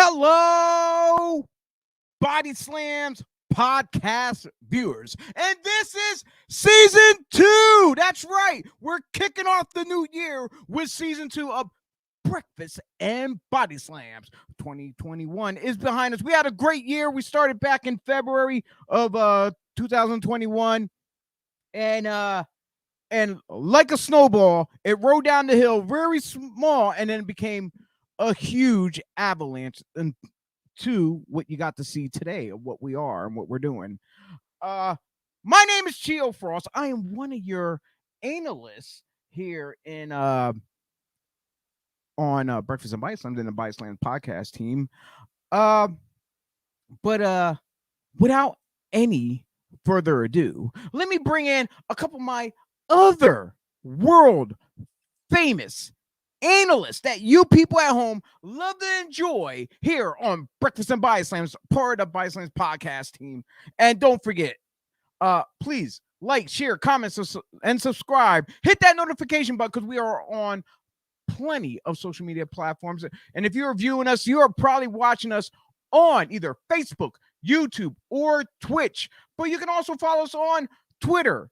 Hello, BodySlams podcast viewers. And this is season 2. That's right. We're kicking off the new year with season 2 of Breakfast and Body Slams. 2021 is behind us. We had a great year. We started back in February of 2021. And like a snowball, it rolled down the hill very small and then became a huge avalanche into what you got to see today of what we are and what we're doing. My name is Chio Frost. I am one of your analysts here in on Breakfast and BodySlams in the BodySlams podcast team. But without any further ado, let me bring in a couple of my other world famous analysts that you people at home love to enjoy here on Breakfast and BodySlams, part of BodySlams podcast team. And don't forget, please like, share, comment, and subscribe. Hit that notification button because we are on plenty of social media platforms. And if you're viewing us, you are probably watching us on either Facebook, YouTube, or Twitch. But you can also follow us on Twitter,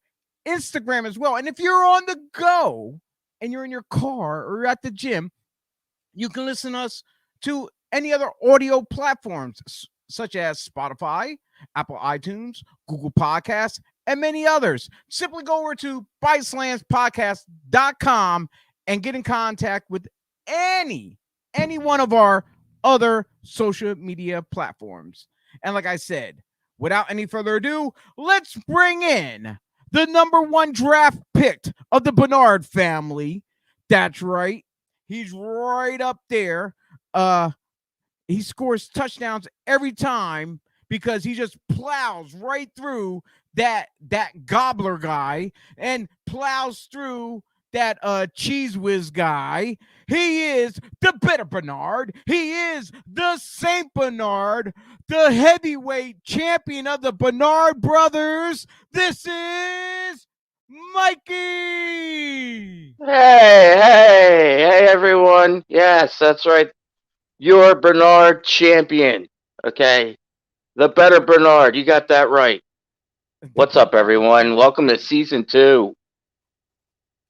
Instagram as well. And if you're on the go and you're in your car or you're at the gym, you can listen to us to any other audio platforms such as Spotify, Apple iTunes, Google Podcasts, and many others. Simply go over to BodySlamsPodcast.com and get in contact with any one of our other social media platforms. And like I said, without any further ado, let's bring in the number 1 draft pick of the Bernard family. That's right. He's right up there. He scores touchdowns every time because he just plows right through that gobbler guy and plows through that cheese whiz guy. He is the better Bernard. He is the Saint Bernard, the heavyweight champion of the Bernard brothers. This is Mikey. Hey, everyone. Yes, that's right. You're Bernard champion. Okay. The better Bernard. You got that right. What's up, everyone? Welcome to season 2.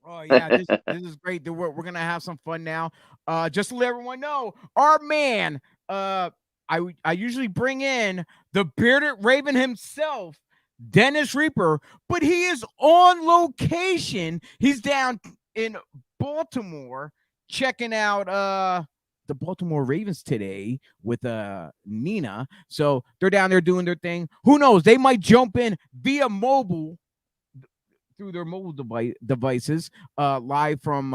Oh, yeah, this is great. We're going to have some fun now. Just to let everyone know, our man, I usually bring in the bearded raven himself, Dennis Reaper, but he is on location. He's down in Baltimore checking out the Baltimore Ravens today with Nina. So they're down there doing their thing. Who knows? They might jump in via mobile through their mobile devices live from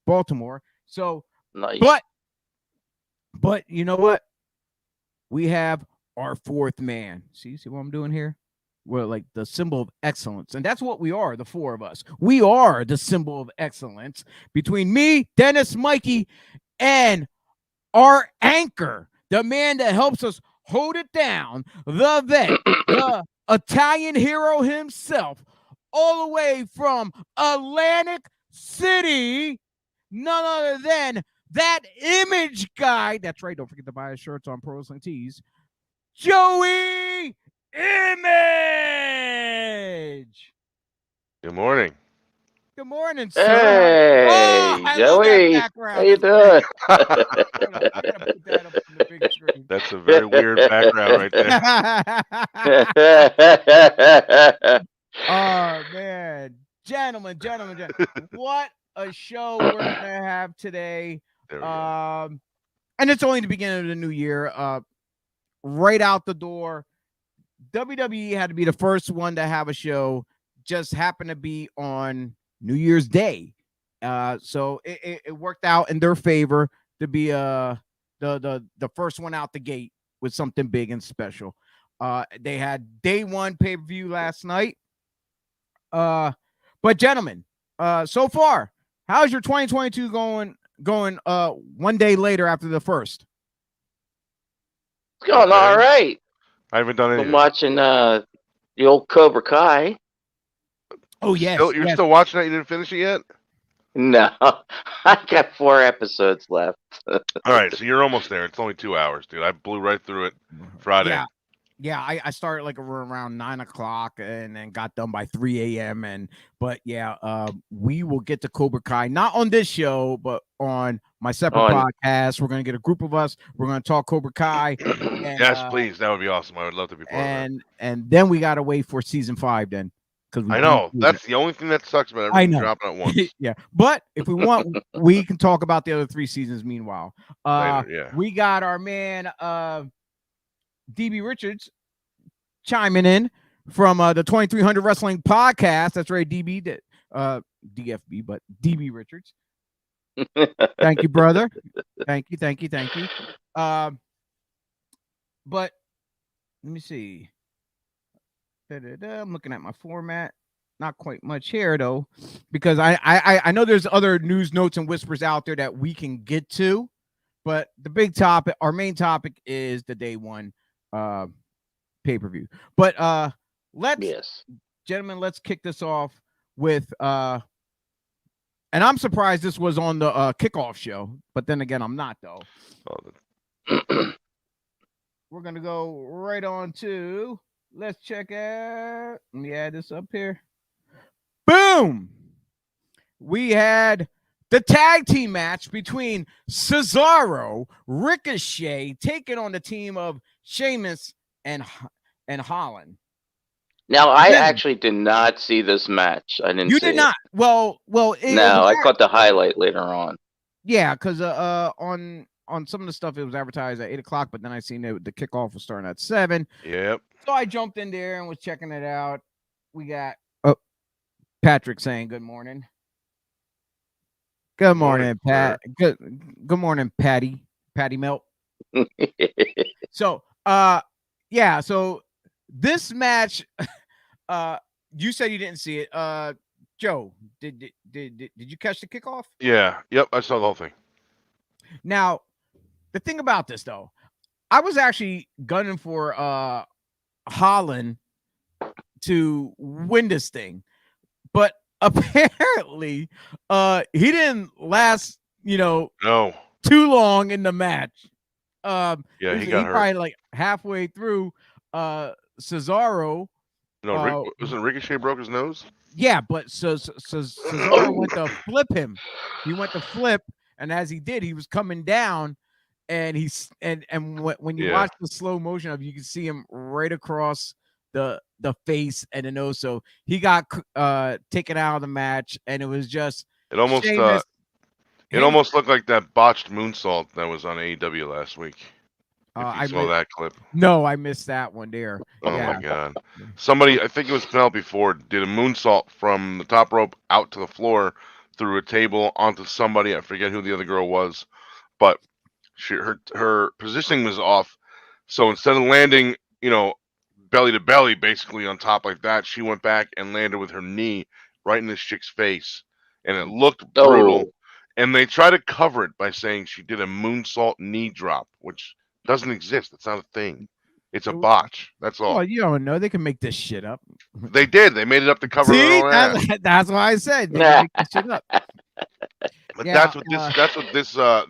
Baltimore. So Nice. But you know what? We have our 4th man. See what I'm doing here? We're like the symbol of excellence. And that's what we are, the 4 of us. We are the symbol of excellence between me, Dennis, Mikey, and our anchor, the man that helps us hold it down, the vet, the Italian hero himself, all the way from Atlantic City, none other than that image guy. That's right. Don't forget to buy his shirts on Pro Wrestling Tees. Joey Image. Good morning. Good morning, sir. Hey, I Joey. love that background. How you doing? I gotta put that up on the big screen. That's a very weird background right there. Oh, man. Gentlemen. What a show we're going to have today. And it's only the beginning of the new year. Right out the door, WWE had to be the first one to have a show. Just happened to be on New Year's Day. So it worked out in their favor to be the first one out the gate with something big and special. They had day 1 pay-per-view last night. But gentlemen, so far, how's your 2022 going one day later after the first? It's going all right. I haven't done anything. I'm watching the old Cobra Kai. Oh, yes. You're still watching that? You didn't finish it yet? No, I got 4 episodes left. All right, so you're almost there. It's only 2 hours, dude. I blew right through it Friday. Yeah, I started like around 9 o'clock and then got done by 3 a.m. But we will get to Cobra Kai, not on this show, but on my separate podcast. We're gonna get a group of us. We're gonna talk Cobra Kai. And, yes, please. That would be awesome. I would love to be part of that. And then we gotta wait for season 5 then. I know that's the only thing that sucks about everything dropping at once. Yeah, but if we want, we can talk about the other 3 seasons. Meanwhile, later, yeah, we got our man DB Richards chiming in from the 2300 Wrestling Podcast. That's right, DB, DFB, but DB Richards. Thank you, brother. Thank you. But let me see. I'm looking at my format. Not quite much here though, because I know there's other news notes and whispers out there that we can get to, but the big topic, our main topic, is the day 1 pay-per-view. But gentlemen, let's kick this off with and I'm surprised this was on the kickoff show, but then again, I'm not though. We're gonna go right on to. Let's check out. Let me add this up here. Boom! We had the tag team match between Cesaro, Ricochet, taking on the team of Sheamus and Holland. Now, I actually did not see this match. I didn't. You did not. Well. No, I caught the highlight later on. Yeah, because on some of the stuff it was advertised at 8 o'clock, but then I seen the kickoff was starting at 7. Yep. So I jumped in there and was checking it out. We got Patrick saying good morning. Good morning, Pat. Good morning, Patty Melt. So so this match, you said you didn't see it. Joe, did you catch the kickoff? Yeah. Yep. I saw the whole thing. Now, the thing about this though, I was actually gunning for Holland to win this thing, but apparently he didn't last too long in the match. He got hurt probably like halfway through. Cesaro, wasn't Ricochet broke his nose? Yeah, but Cesaro went to flip him. He went to flip, and as he did, he was coming down. And when you watch the slow motion of it, you can see him right across the face and the nose. So he got taken out of the match, and it was just it almost looked like that botched moonsault that was on AEW last week. I saw that clip. No, I missed that one there. Oh my god! Somebody, I think it was Penelope Ford, did a moonsault from the top rope out to the floor through a table onto somebody. I forget who the other girl was, but her positioning was off. So instead of landing, belly to belly, basically on top like that, she went back and landed with her knee right in this chick's face, and it looked brutal. And they try to cover it by saying she did a moonsault knee drop, which doesn't exist. It's not a thing. It's a botch. That's all. Well, you don't know. They can make this shit up. They did. They made it up to cover their own ass. That's why I said they can make this shit up. But that's what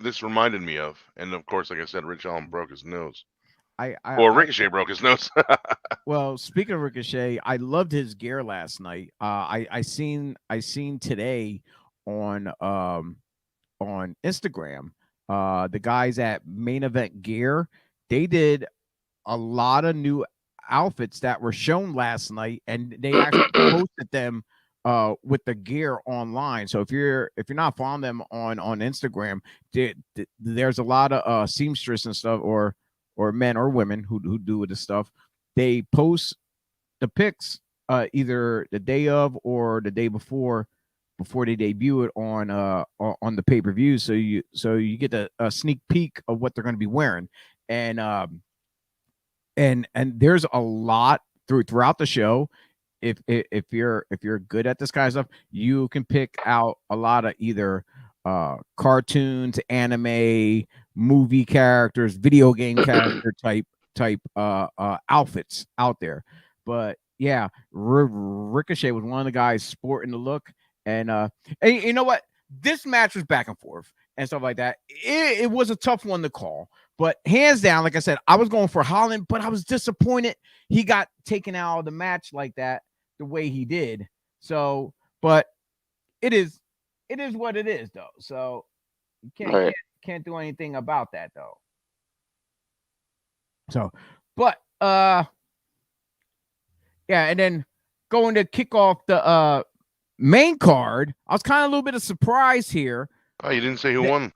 this reminded me of. And of course, like I said, Rich Allen broke his nose. Ricochet broke his nose. Well, speaking of Ricochet, I loved his gear last night. I seen today on Instagram, the guys at Main Event Gear, they did a lot of new outfits that were shown last night, and they actually posted them with the gear online. So if you're not following them on Instagram, there's a lot of seamstress and stuff, or men or women who do this stuff. They post the pics either the day of or the day before they debut it on the pay-per-view, so you get a sneak peek of what they're going to be wearing. And there's a lot throughout the show. If you're good at this kind of stuff, you can pick out a lot of either cartoons, anime, movie characters, video game character type outfits out there. But yeah, Ricochet was one of the guys sporting the look. And you know what? this match was back and forth and stuff like that. It was a tough one to call, but hands down, like I said, I was going for Holland, but I was disappointed he got taken out of the match like that, the way he did. So, but it is what it is, though. So you can't do anything about that, though. So, but yeah, and then going to kick off the main card, I was kind of a little bit of surprise here. Oh, you didn't say who won?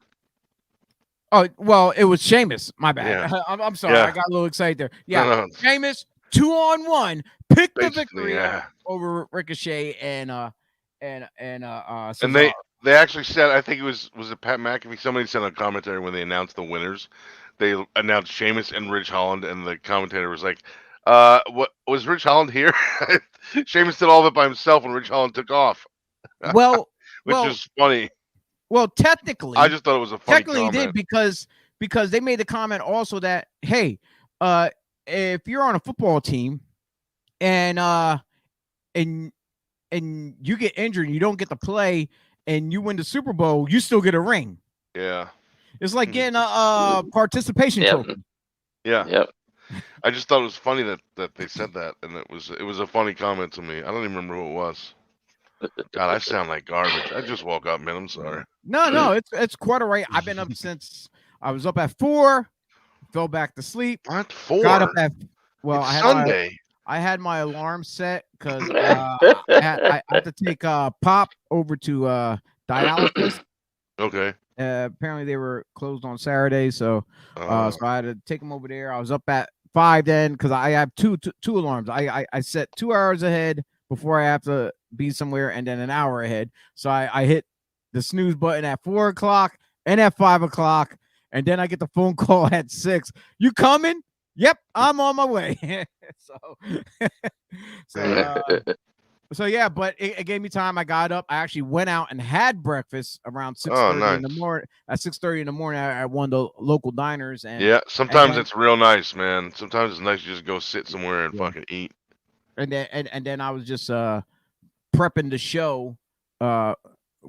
Oh, well, it was Sheamus. My bad. Yeah. I'm sorry. Yeah. I got a little excited there. Yeah, No. Sheamus 2-on-1 picked the Basically, victory yeah. over Ricochet and And they actually said, I think it was it Pat McAfee? Somebody sent a commentary when they announced the winners. They announced Sheamus and Ridge Holland, and the commentator was like, what was Ridge Holland here? Sheamus did all of it by himself, and Ridge Holland took off. Well, which is funny. Well, technically, I just thought it was a funny technically comment. did because they made the comment also that, hey, if you're on a football team and you get injured and you don't get to play and you win the Super Bowl, you still get a ring. Yeah. It's like getting a participation trophy. Yeah. Yep. I just thought it was funny that they said that, and it was a funny comment to me. I don't even remember who it was. God, I sound like garbage. I just woke up, man. I'm sorry. No, it's quite all right. I've been up since I was up at 4, fell back to sleep. What? 4? Got up at it's Sunday. I had my alarm set because I had to take Pop over to dialysis. Okay. Apparently they were closed on Saturday, so I had to take him over there. I was up at 5 then because I have two alarms. I set 2 hours ahead before I have to be somewhere, and then an hour ahead. So I hit the snooze button at 4 o'clock and at 5 o'clock, and then I get the phone call at 6. You coming? Yep, I'm on my way. So yeah, but it gave me time. I got up. I actually went out and had breakfast around 6:30 in the morning. At 6:30 in the morning, at one of the local diners. And yeah, sometimes it's real nice, man. Sometimes it's nice to just go sit somewhere and fucking eat. And then I was just prepping the show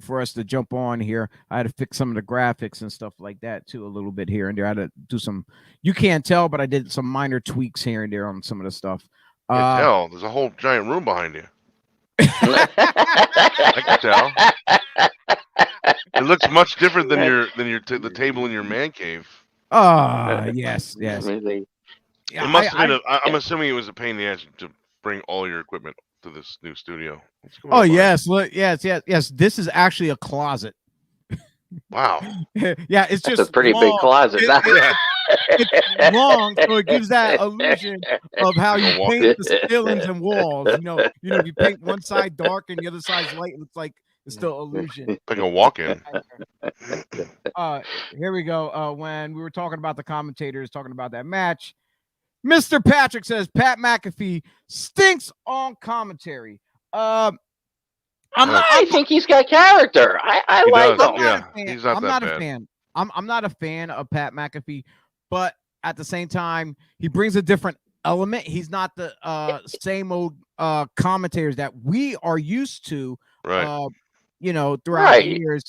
for us to jump on here. I had to fix some of the graphics and stuff like that too, a little bit here and there. I had to do some. You can't tell, but I did some minor tweaks here and there on some of the stuff. I can tell. There's a whole giant room behind you. I can tell. It looks much different than the table in your man cave. Yes. Really? It must have been. I'm assuming it was a pain in the ass to bring all your equipment to this new studio. Oh yes, look, yes. This is actually a closet. Wow. Yeah, it's just a pretty big closet. It's long, so it gives that illusion of how you paint the ceilings and walls. You know, if you paint one side dark and the other side's light, it looks like it's still illusion. Like a walk-in. Here we go. When we were talking about the commentators talking about that match, Mr. Patrick says Pat McAfee stinks on commentary. I think he's got character. I like him. He's not that bad. A fan. I'm not a fan of Pat McAfee, but at the same time, he brings a different element. He's not the same old commentators that we are used to. Right. Throughout the years.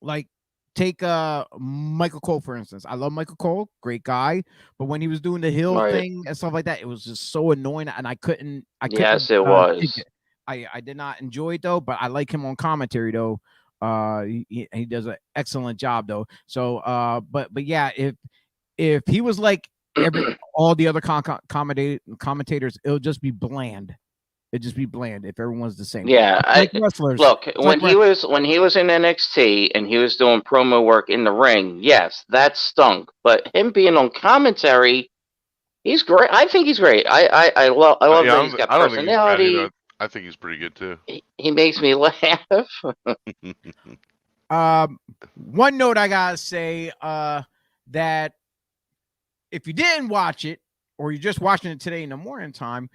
Like take Michael Cole, for instance. I love Michael Cole, great guy, but when he was doing the heel thing and stuff like that, it was just so annoying, and I couldn't yes, it was. I did not enjoy it though, but I like him on commentary though. He does an excellent job though. So but yeah, if he was like all the other commentators, it'll just be bland. It'd just be bland if everyone's the same. Yeah, like wrestlers. Look, when he was in NXT and he was doing promo work in the ring, yes, that stunk. But him being on commentary, he's great. I think he's great. I love that he's got personality. I think he's pretty good too. He makes me laugh. One note I gotta say, that if you didn't watch it or you're just watching it today in the morning time,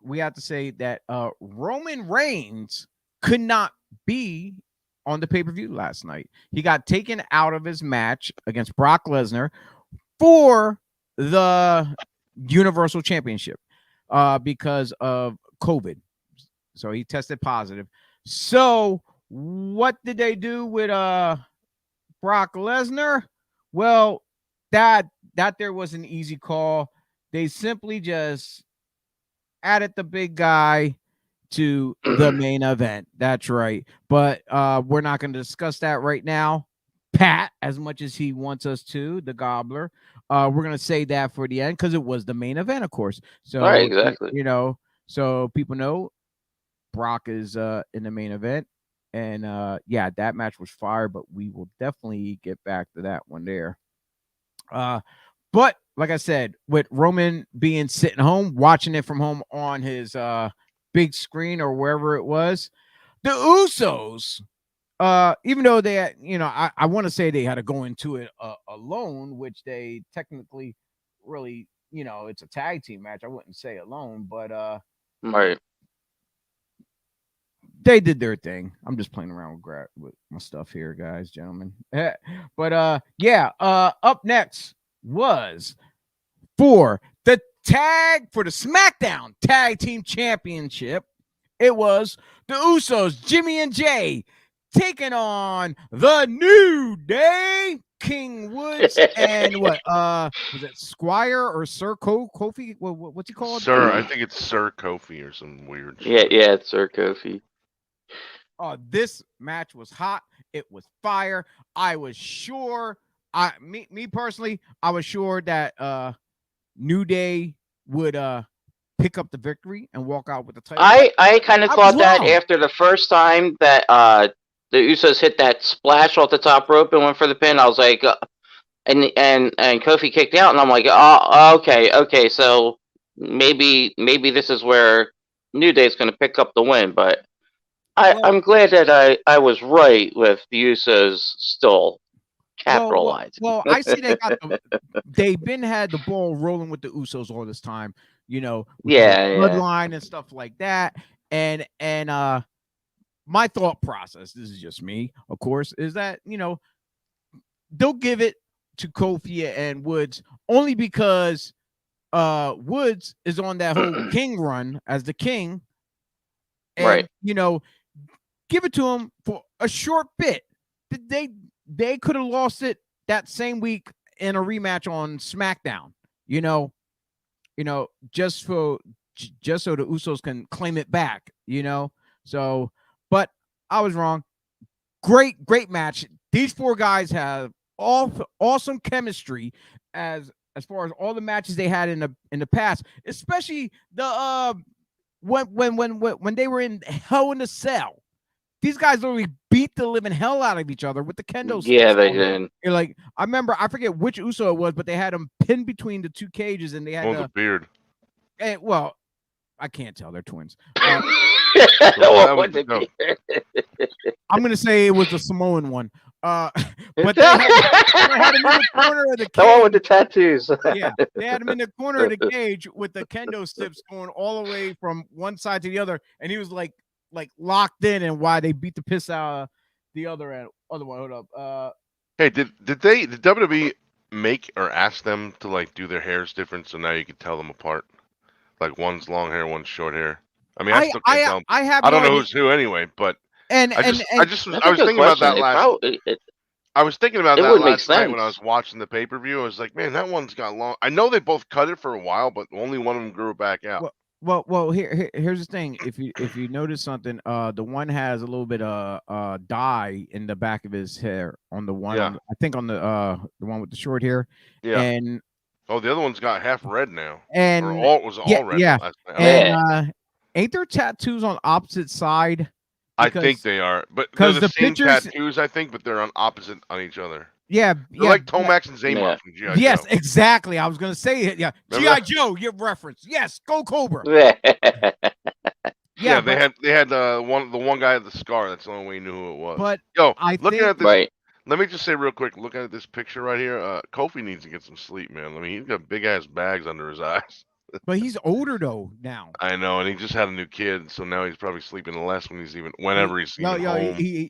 we have to say that Roman Reigns could not be on the pay-per-view last night. He got taken out of his match against Brock Lesnar for the Universal Championship because of COVID. So he tested positive. So what did they do with Brock Lesnar? Well, that there was an easy call. They simply just added the big guy to the main event. That's right. But we're not going to discuss that right now. Pat, as much as he wants us to, the Gobbler, we're going to say that for the end because it was the main event, of course. So, Right, exactly. you know, so people know Brock is in the main event. And yeah, that match was fire, but we will definitely get back to that one there. But like I said, with Roman being sitting home, watching it from home on his big screen or wherever it was, the Usos, even though they had, I want to say they had to go into it alone, which they technically really, it's a tag team match. I wouldn't say alone, but Right. they did their thing. I'm just playing around with my stuff here, guys, gentlemen. But yeah, up next was for the SmackDown Tag Team Championship. It was the Usos, Jimmy and Jay, taking on the New Day, King Woods, and what was it, Squire or Sir Kofi? What's he called? Sir, I think it's Sir Kofi or some weird shit. Yeah, it's Sir Kofi. This match was hot. It was fire. I was sure. Me personally, I was sure that New Day would pick up the victory and walk out with the title. I kind of thought that after the first time that the Usos hit that splash off the top rope and went for the pin. I was like, and Kofi kicked out, and I'm like, oh, okay, so maybe this is where New Day's going to pick up the win, but. I'm glad that I was right with the Usos still capitalizing. Well, I see they've been had the ball rolling with the Usos all this time, with bloodline and stuff like that. And my thought process, this is just me, of course, is that they'll give it to Kofi and Woods only because Woods is on that whole King run as the King. And, right. Give it to him for a short bit. They could have lost it that same week in a rematch on SmackDown. Just so the Usos can claim it back. So, but I was wrong. Great match. These four guys have awesome chemistry as far as all the matches they had in the past, especially the when they were in Hell in a Cell. These guys literally beat the living hell out of each other with the kendo sticks. Yeah, they did. You're like, I remember, I forget which Uso it was, but they had them pinned between the two cages, and they had the beard. And, well, I can't tell. They're twins. I'm gonna say it was the Samoan one. But they had him in the corner of the cage. The one with the tattoos. Yeah, they had him in the corner of the cage with the kendo sticks going all the way from one side to the other, and he was like locked in, and why they beat the piss out of the other one. Hold up. Hey, did WWE make or ask them to do their hairs different so now you can tell them apart? Like one's long hair, one's short hair. I mean, I still can't tell them. I don't know who's who anyway, but I was thinking about that I was thinking about that last night when I was watching the pay-per-view. I was like, man, that one's got long. I know they both cut it for a while, but only one of them grew back out. Well, here's the thing. If you notice something, the one has a little bit of dye in the back of his hair on the one. Yeah. I think on the one with the short hair. Yeah. And the other one's got half red now. And it was all red. Yeah. And ain't there tattoos on opposite side? I think they are, but they're the same tattoos. I think, but they're on opposite on each other. Yeah, they're like Tomax and Zaymar from G.I. Yes, Joe. exactly. I was gonna say it. Yeah, G.I. Joe. Your reference. Yes, go Cobra. Yeah, they had the one guy with the scar. That's the only way you knew who it was. But looking at this, let me just say real quick. Looking at this picture right here, Kofi needs to get some sleep, man. I mean, he's got big ass bags under his eyes. But he's older though now. I know, and he just had a new kid, so now he's probably sleeping less whenever he's home. He's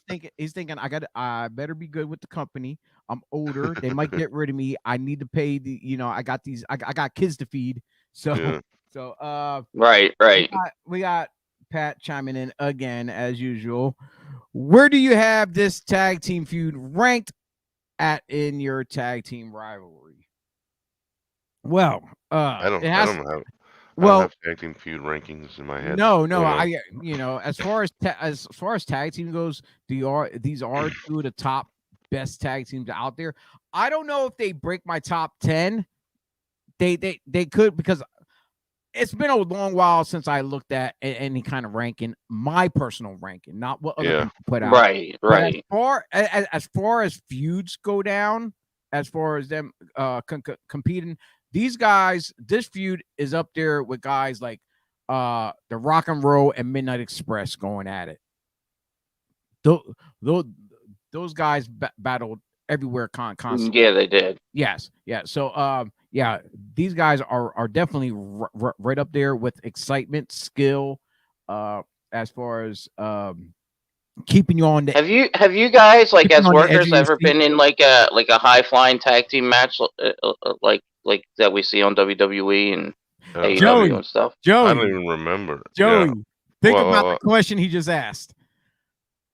thinking I better be good with the company. I'm older. They might get rid of me. I need to pay I got kids to feed. So right. We got Pat chiming in again as usual. Where do you have this tag team feud ranked at in your tag team rivalry? Well, I don't. it I has. don't have. I don't Well, have tag team feud rankings in my head. no, You know. I as far as tag team goes, these are two of the top best tag teams out there. I don't know if they break my top 10. They could, because it's been a long while since I looked at any kind of ranking, my personal ranking, not what other people put out. Right. But as far as feuds go down, as far as them competing, these guys, this feud is up there with guys like the Rock and Roll and Midnight Express going at it. Those guys battled everywhere constantly. Yeah, they did. Yes. Yeah. So yeah, these guys are definitely right up there with excitement, skill, as far as keeping you on the. Have you guys, like, keeping as on the edge workers, of your ever seat. been in like a high flying tag team match like that we see on WWE and AEW Joey. and stuff? I don't Joey, even remember. Joey, Yeah. think Well, about the question he just asked.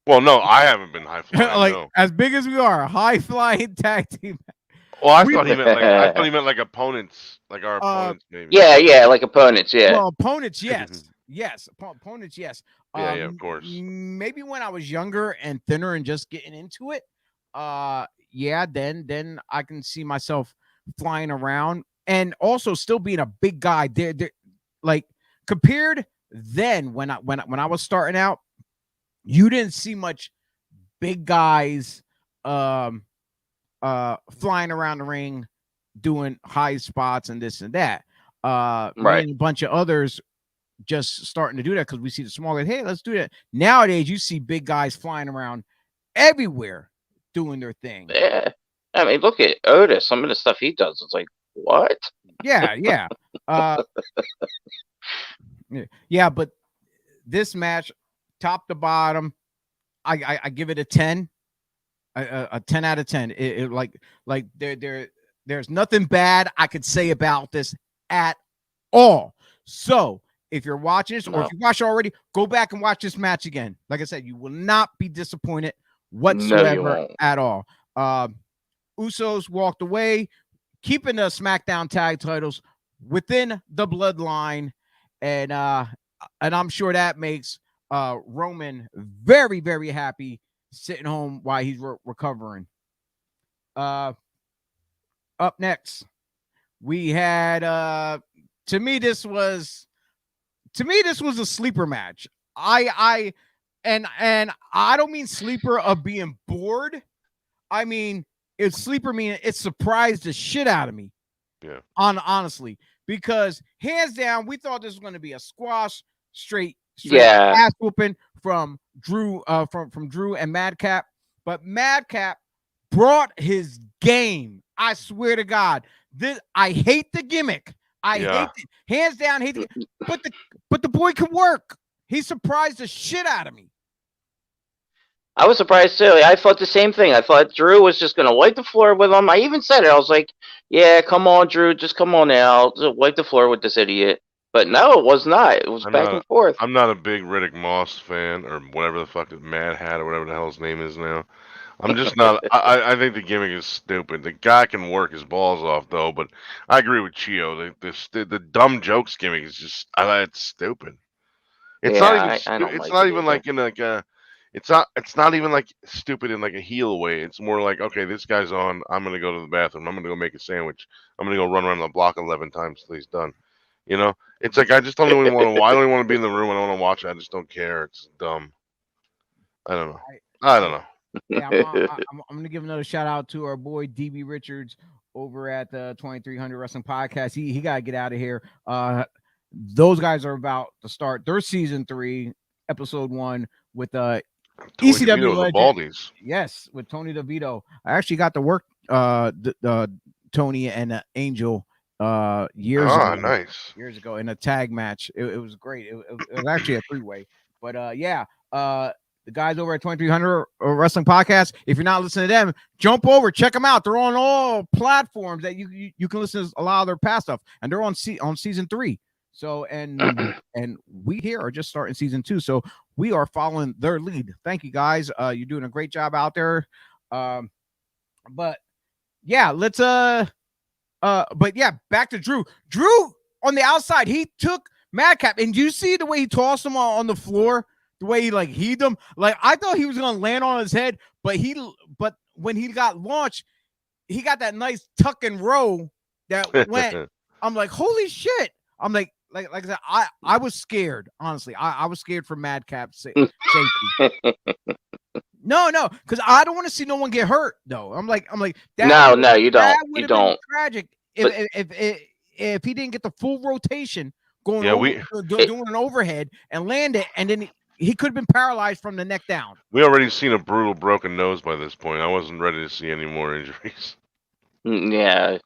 Well, no, I haven't been high flying. Like, no. as big as we are, high flying tag team. Well, I thought he meant like opponents, like our opponents, maybe. Yeah, like opponents. Yeah. Well, opponents, yes, opponents, yes. Yeah, of course. Maybe when I was younger and thinner and just getting into it, yeah, then I can see myself flying around and also still being a big guy. They're like, compared then when I was starting out, you didn't see much big guys flying around the ring doing high spots and this and that. Right. And a bunch of others just starting to do that because we see the small guys. Hey, let's do that. Nowadays, you see big guys flying around everywhere doing their thing. Yeah. I mean, look at Otis. Some of the stuff he does, it's like, what? Yeah. Yeah, but this match, top to bottom, I give it a 10. A 10 out of 10. It like there's nothing bad I could say about this at all. So if you're watching this, or if you watched it already, go back and watch this match again. Like I said, you will not be disappointed whatsoever at all. Usos walked away, keeping the SmackDown tag titles within the bloodline, and I'm sure that makes Roman very, very happy, sitting home while he's recovering. Up next, we had to me this was a sleeper match. I don't mean sleeper of being bored. I mean, it's sleeper meaning it surprised the shit out of me. Yeah. Honestly, because hands down, we thought this was going to be a squash, straight ass whooping from Drew, from Drew and Madcap, but Madcap brought his game. I swear to God, I hate the gimmick. I hate it. Hands down, hate the but the boy can work. He surprised the shit out of me. I was surprised too. I thought the same thing. I thought Drew was just going to wipe the floor with him. I even said it. I was like, yeah, come on, Drew. Just come on now. Just wipe the floor with this idiot. But no, it was not. It was back and forth. I'm not a big Riddick Moss fan, or whatever the fuck is Mad Hat, or whatever the hell his name is now. I'm just not. I think the gimmick is stupid. The guy can work his balls off, though. But I agree with Chio. The dumb jokes gimmick is just. It's stupid. It's not even like in like a. It's not even like stupid in like a heel way. It's more like, okay, this guy's on. I'm gonna go to the bathroom. I'm gonna go make a sandwich. I'm gonna go run around the block 11 times till he's done. You know, it's like I just don't even want to. I don't even want to be in the room. I don't want to watch it. I just don't care. It's dumb. I don't know. Yeah, I'm gonna give another shout out to our boy DB Richards over at the 2300 Wrestling Podcast. He got to get out of here. Those guys are about to start their season 3, episode 1 with ECW legend. Yes, with Tony DeVito. I actually got to work Tony and Angel years ago. Nice. Years ago in a tag match. It was great. It was actually a 3-way. But the guys over at 2300 Wrestling Podcast, if you're not listening to them, jump over, check them out. They're on all platforms that you can listen to a lot of their past stuff, and they're on season 3. So and we here are just starting season 2, so we are following their lead. Thank you guys. You're doing a great job out there. But yeah, let's but yeah, back to Drew. Drew on the outside, he took Madcap, and you see the way he tossed him on the floor, the way he like heaved him. Like I thought he was gonna land on his head, but when he got launched, he got that nice tuck and roll that went. I'm like, holy shit! I'm like I said, I was scared. Honestly, I was scared for Madcap's safety. No, because I don't want to see no one get hurt. Though I'm like that. No, you don't. You don't. Been tragic if he didn't get the full rotation going doing an overhead and land it, and then he could have been paralyzed from the neck down. We already seen a brutal broken nose by this point. I wasn't ready to see any more injuries. Yeah.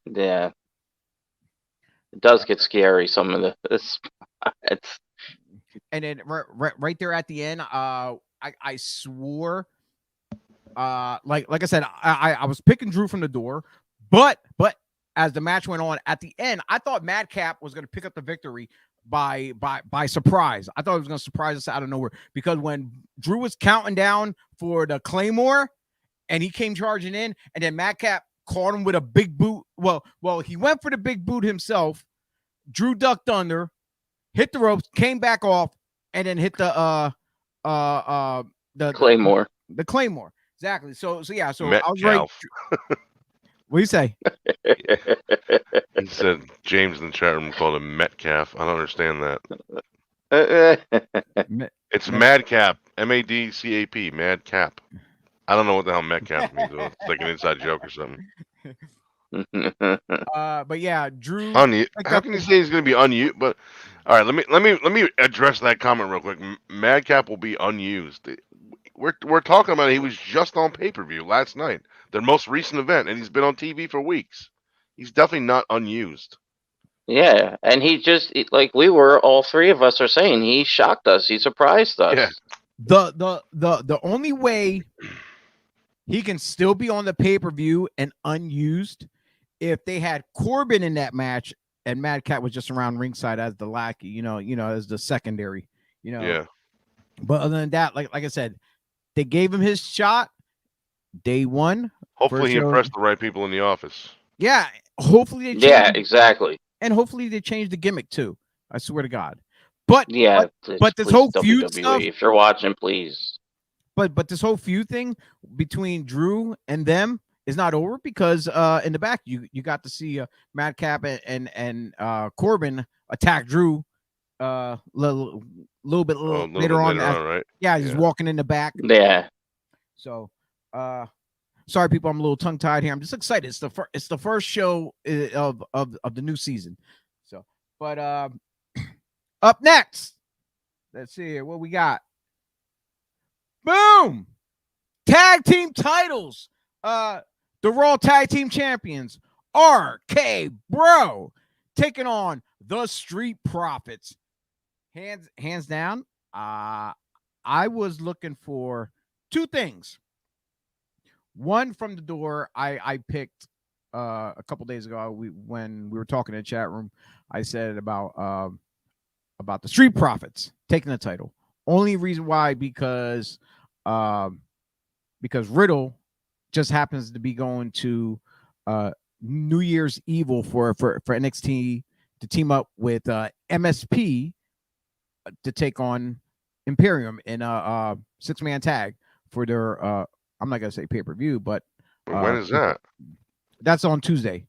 It does get scary. Some of it's. And then right there at the end, I swore, like I said, I was picking Drew from the door, but as the match went on at the end, I thought Madcap was going to pick up the victory by surprise. I thought he was going to surprise us out of nowhere, because when Drew was counting down for the Claymore and he came charging in, and then Madcap caught him with a big boot. Well, he went for the big boot himself. Drew ducked under, hit the ropes, came back off, and then hit the Claymore. The Claymore. Exactly. So yeah. So Metcalf. I was right. What do you say? He said James in the chat room called him Metcalf. I don't understand that. It's Madcap. MADCAP. Madcap. I don't know what the hell Metcalf means. It's like an inside joke or something. But yeah, Drew. How can you say he's going to be unused? But all right, let me address that comment real quick. Madcap will be unused. We're talking about he was just on pay-per-view last night, their most recent event, and he's been on TV for weeks. He's definitely not unused. Yeah, and he just like we were, all three of us are saying, he shocked us. He surprised us. Yeah. The only way he can still be on the pay-per-view and unused, if they had Corbin in that match and Madcap was just around ringside as the lackey, as the secondary, Yeah. But other than that, like I said, they gave him his shot day one. Hopefully he impressed the right people in the office. Yeah. Hopefully they exactly. And hopefully they change the gimmick too. I swear to God. But yeah, but this whole feud WWE, stuff, if you're watching, please. But this whole feud thing between Drew and them is not over, because in the back you got to see Madcap and Corbin attack Drew little bit later on, right? Yeah, he's walking in the back. Yeah. So sorry people, I'm a little tongue tied here. I'm just excited. It's the first show of the new season. So, but up next, let's see here what we got. Boom! Tag team titles. The Raw Tag Team Champions, RK Bro, taking on the Street Profits. Hands down, I was looking for two things. One, from the door, I picked a couple days ago when we were talking in the chat room. I said about the Street Profits taking the title. Only reason why, because Riddle just happens to be going to New Year's Evil for NXT to team up with MSP to take on Imperium in a 6-man tag for their I'm not gonna say pay-per-view, but when is that? That's on Tuesday.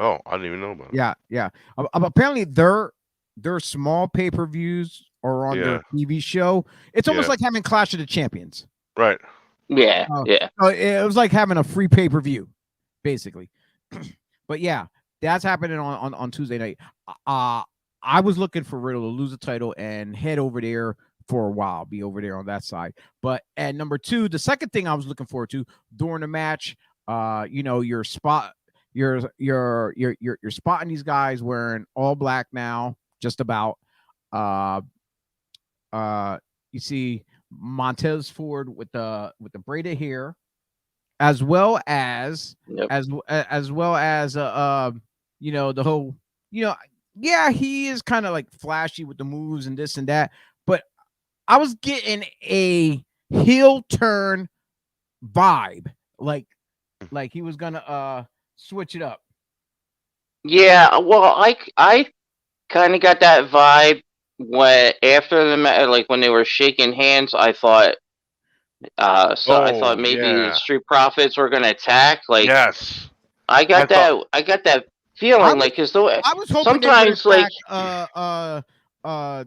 Oh, I didn't even know about it. Yeah. Apparently their small pay-per-views are on their TV show. It's almost like having Clash of the Champions. Right. Yeah. So it was like having a free pay-per-view, basically. But yeah, that's happening on Tuesday night. I was looking for Riddle to lose the title and head over there for a while, be over there on that side. But at number two, the second thing I was looking forward to during the match, your spot, you're spotting these guys wearing all black now, just about. You see Montez Ford with the braided hair, as well as the whole, yeah, he is kind of like flashy with the moves and this and that, but I was getting a heel turn vibe, like he was gonna switch it up. Yeah, well, I kind of got that vibe when after the like when they were shaking hands. I thought I thought Oh maybe the yeah, Street Profits were gonna attack. Like yes. I I got thought that I got that I feeling. was Like because the I was hoping they would sometimes like attack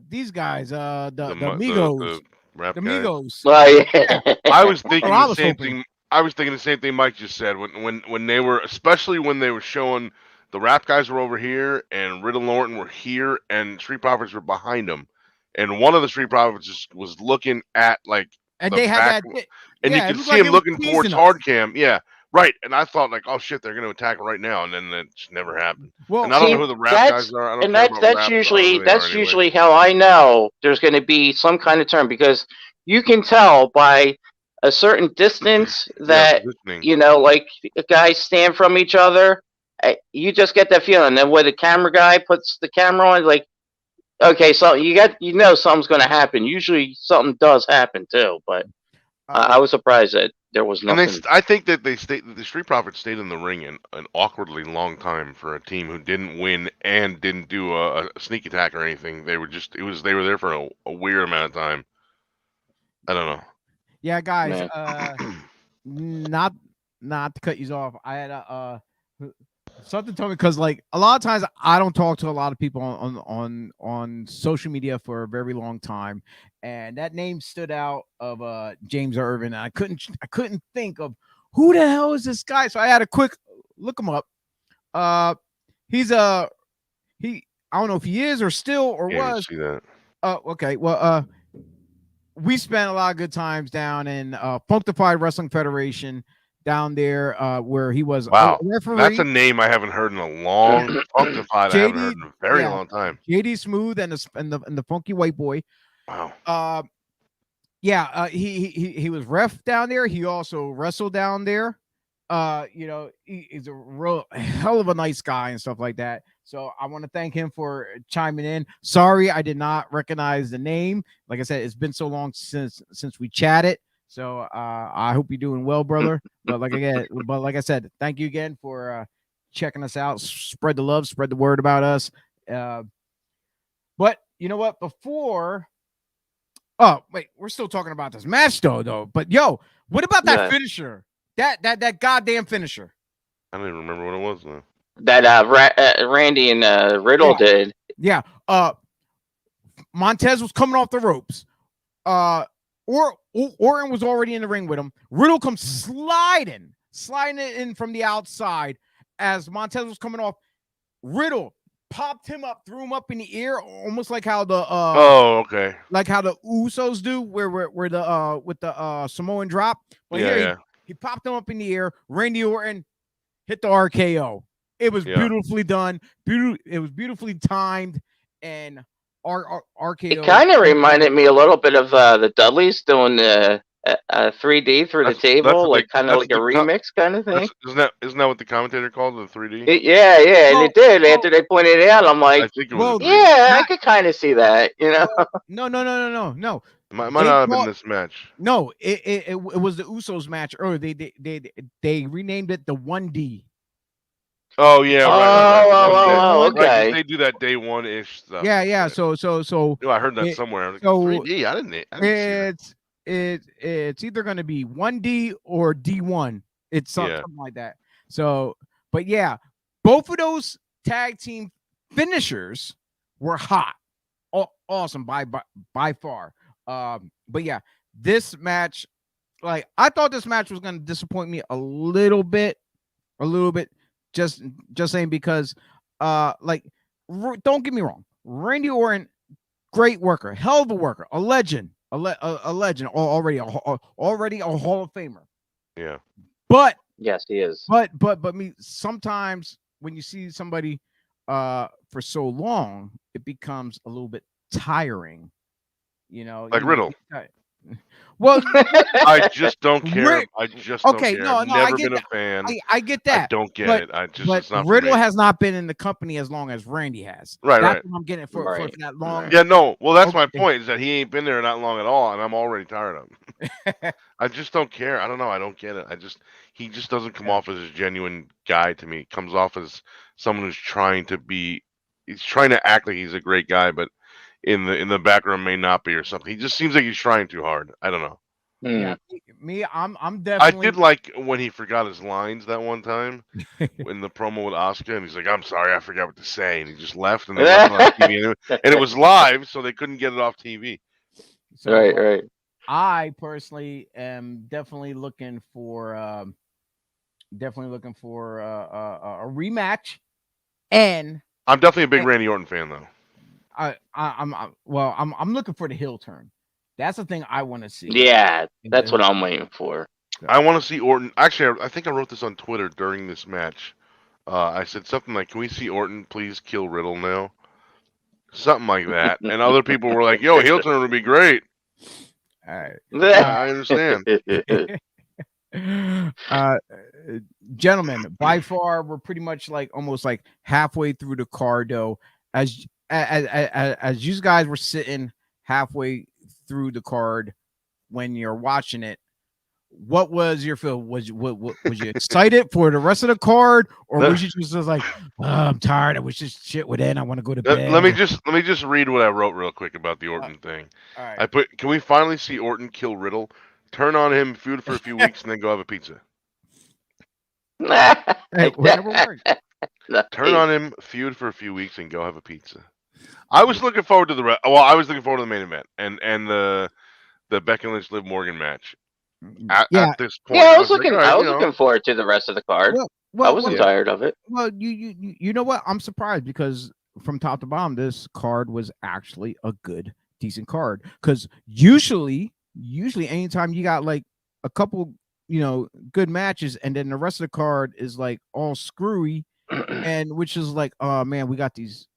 these guys, the the Migos. rap The guys. Migos. well, Yeah, I was that's what thinking I the was same hoping. thing. I was thinking the same thing Mike just said when they were, especially when they were showing the rap guys were over here and Riddle and Orton were here and Street Profits were behind them, and one of the Street Profits was looking at like And the they had back, that and you yeah, it could looked see like him it was looking teasing towards us. hard cam. Yeah, right. And I thought like, oh shit, they're going to attack right now, and then it just never happened. And Well, I don't know see who the rap guys that's are. I don't and care about rap who they are that's anyway. usually how I know there's going to be some kind of turn because you can tell by a certain distance Yeah, that positioning. like guys stand from each other. You just get that feeling. And when the camera guy puts the camera on, like okay, so you know something's going to happen. Usually something does happen too, but I uh, was surprised that there was And nothing. I think that the Street Profits stayed in the ring an awkwardly long time for a team who didn't win and didn't do a sneak attack or anything. They were just they were there for a weird amount of time. I don't yeah, guys, Man. not not to cut you off. I had a something told me because like a lot of times I don't talk to a lot of people on social media for a very long time, and that name stood out of James Irvin. And I couldn't think of who the hell is this guy, so I had a quick look him up. Uh, he's a he. I don't know if he is or still or know. Can't even was. see that. Okay. Well, we spent a lot of good times down in Functified Wrestling Federation down there, where he was a Wow, that's a referee. name I haven't heard in a long. Functified, I haven't heard JD, in a very yeah, long time. JD Smooth and the Funky White Boy. Wow. Uh, yeah, he was ref down there. He also wrestled down there. He's a real hell of a nice guy and stuff like that. So I want to thank him for chiming in. Sorry, I did not recognize the name. Like I said, it's been so long since we chatted. So I hope you're doing well, brother. But like I said, thank you again for checking us out. Spread the love, spread the word about us. But you know what? Oh wait, we're still talking about this match though. But yo, what about that Yeah. finisher? That goddamn finisher. I don't even remember what it was now. That Randy and Riddle Yeah. did. Yeah. Montez was coming off the ropes. Orton was already in the ring with him. Riddle comes sliding it in from the outside as Montez was coming off. Riddle popped him up, threw him up in the air, almost like how the Oh, okay. like how the Usos do, where the with the Samoan drop. But Yeah, here yeah. he popped him up in the air. Randy Orton hit the RKO. It was Yeah. beautifully done. It was beautifully timed, and RKO. It kind of reminded me a little bit of the Dudleys doing the 3D through the That's table, what like kind of that's like a remix kind of thing. isn't that what the commentator called the 3D? Yeah, and Well, it did. After they pointed it out, I'm I like, think it was well, a 3D. yeah, I not could kind of see that, you know. no. It might They not have been call- this match. No, it was the Usos match earlier. They renamed it the 1D. Oh yeah, right. Oh, Right, 'cause okay. they do that day one ish stuff. Yeah. So Oh, I heard that it- somewhere. I was like, so 3D. I didn't see that. it's either going to be 1D or D1. It's something like that. So, but yeah, both of those tag team finishers were hot, awesome by far. But yeah, this match, like I thought this match was going to disappoint me a little bit, just saying because, don't get me wrong, Randy Orton, great worker, hell of a worker, a legend, a legend, already a Hall of Famer. Yeah. But Yes, he is. But me sometimes when you see somebody for so long, it becomes a little bit tiring. Like Riddle. Well, I just don't care. Rick- I just don't okay, care. no, I've no, I never get been a that. fan. I get I that. don't get but, it. I just but it's not Riddle for me. has not been in the company as long as Randy has. Right, That's right. what I'm getting for Right, that long. right. Yeah, no. Well, that's my Okay. point. Is that he ain't been there not long at all, and I'm already tired of him. I just don't care. I don't know. I don't get it. He just doesn't come off as a genuine guy to me. He comes off as someone who's trying to be. He's trying to act like he's a great guy, but in the background may not be or something. He just seems like he's trying too hard. I don't know. Yeah, Hmm. me, I'm I definitely. did like when he forgot his lines that one time in the promo with Asuka, and he's like, "I'm sorry, I forgot what to say," and he just left, and they left it on TV, and it was live, so they couldn't get it off TV. So, Right, right. I personally am definitely looking for a rematch, and I'm definitely a big Randy Orton fan, though. I'm looking for the heel turn. That's the thing I want to see. Yeah, that's what I'm waiting for. I want to see Orton. Actually, I think I wrote this on Twitter during this match. I said something like, "Can we see Orton please kill Riddle now?" Something like that, and other people were like, "Yo, heel turn would be great." All right. I understand. Gentlemen, by far we're pretty much like almost like halfway through the card, though. As you guys were sitting halfway through the card when you're watching it, what was your feel? Was you excited for the rest of the card, or was you just like, oh, I'm tired, I wish this shit would end, I want to go to bed? Let me just read what I wrote real quick about the Orton thing. All right. I put, "Can we finally see Orton kill Riddle, turn on him, feud for a few weeks, and then go have a pizza?" Hey, whatever works. Turn on him, feud for a few weeks, and go have a pizza. I was looking forward to I was looking forward to the main event and the Becky Lynch Liv Morgan match. At this point, Yeah, I was looking forward to the rest of the card. I wasn't tired of it. Well, you know what? I'm surprised because from top to bottom, this card was actually a good, decent card. Because usually, anytime you got like a couple, good matches, and then the rest of the card is like all screwy, and which is like, oh man, we got these.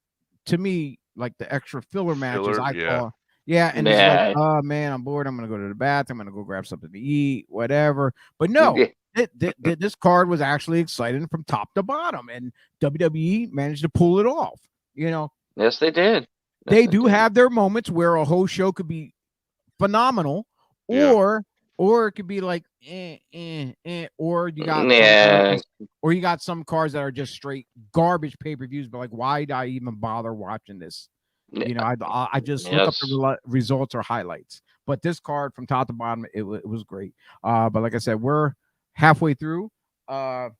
To me, like the extra filler matches, call. Yeah, and it's like, oh man, I'm bored. I'm gonna go to the bathroom. I'm gonna go grab something to eat, whatever. But no, this card was actually exciting from top to bottom, and WWE managed to pull it off. Yes, they did. They do have their moments where a whole show could be phenomenal, or it could be like, or you got some cards that are just straight garbage pay-per-views. But like, why did I even bother watching this? I just look up the results or highlights. But this card from top to bottom, it was great. But like I said, we're halfway through. But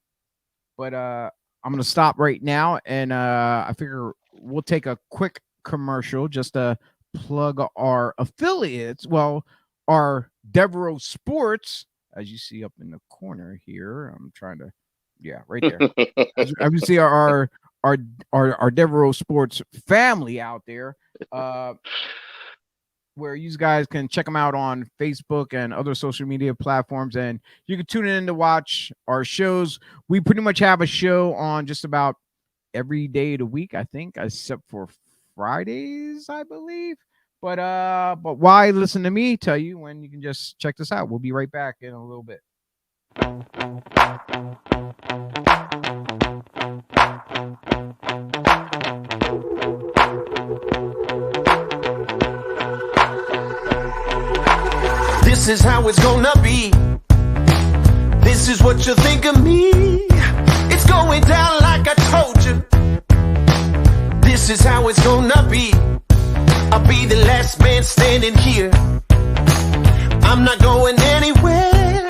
I'm gonna stop right now, and I figure we'll take a quick commercial just to plug our affiliates. Well, our Devereaux Sports, as you see up in the corner here. I'm trying to, right there. As you see our Devereaux Sports family out there, where you guys can check them out on Facebook and other social media platforms, and you can tune in to watch our shows. We pretty much have a show on just about every day of the week, I think, except for Fridays, I believe. But why listen to me tell you when you can just check this out? We'll be right back in a little bit. This is how it's gonna be. This is what you think of me. It's going down like I told you. This is how it's gonna be. I'll be the last man standing here. I'm not going anywhere.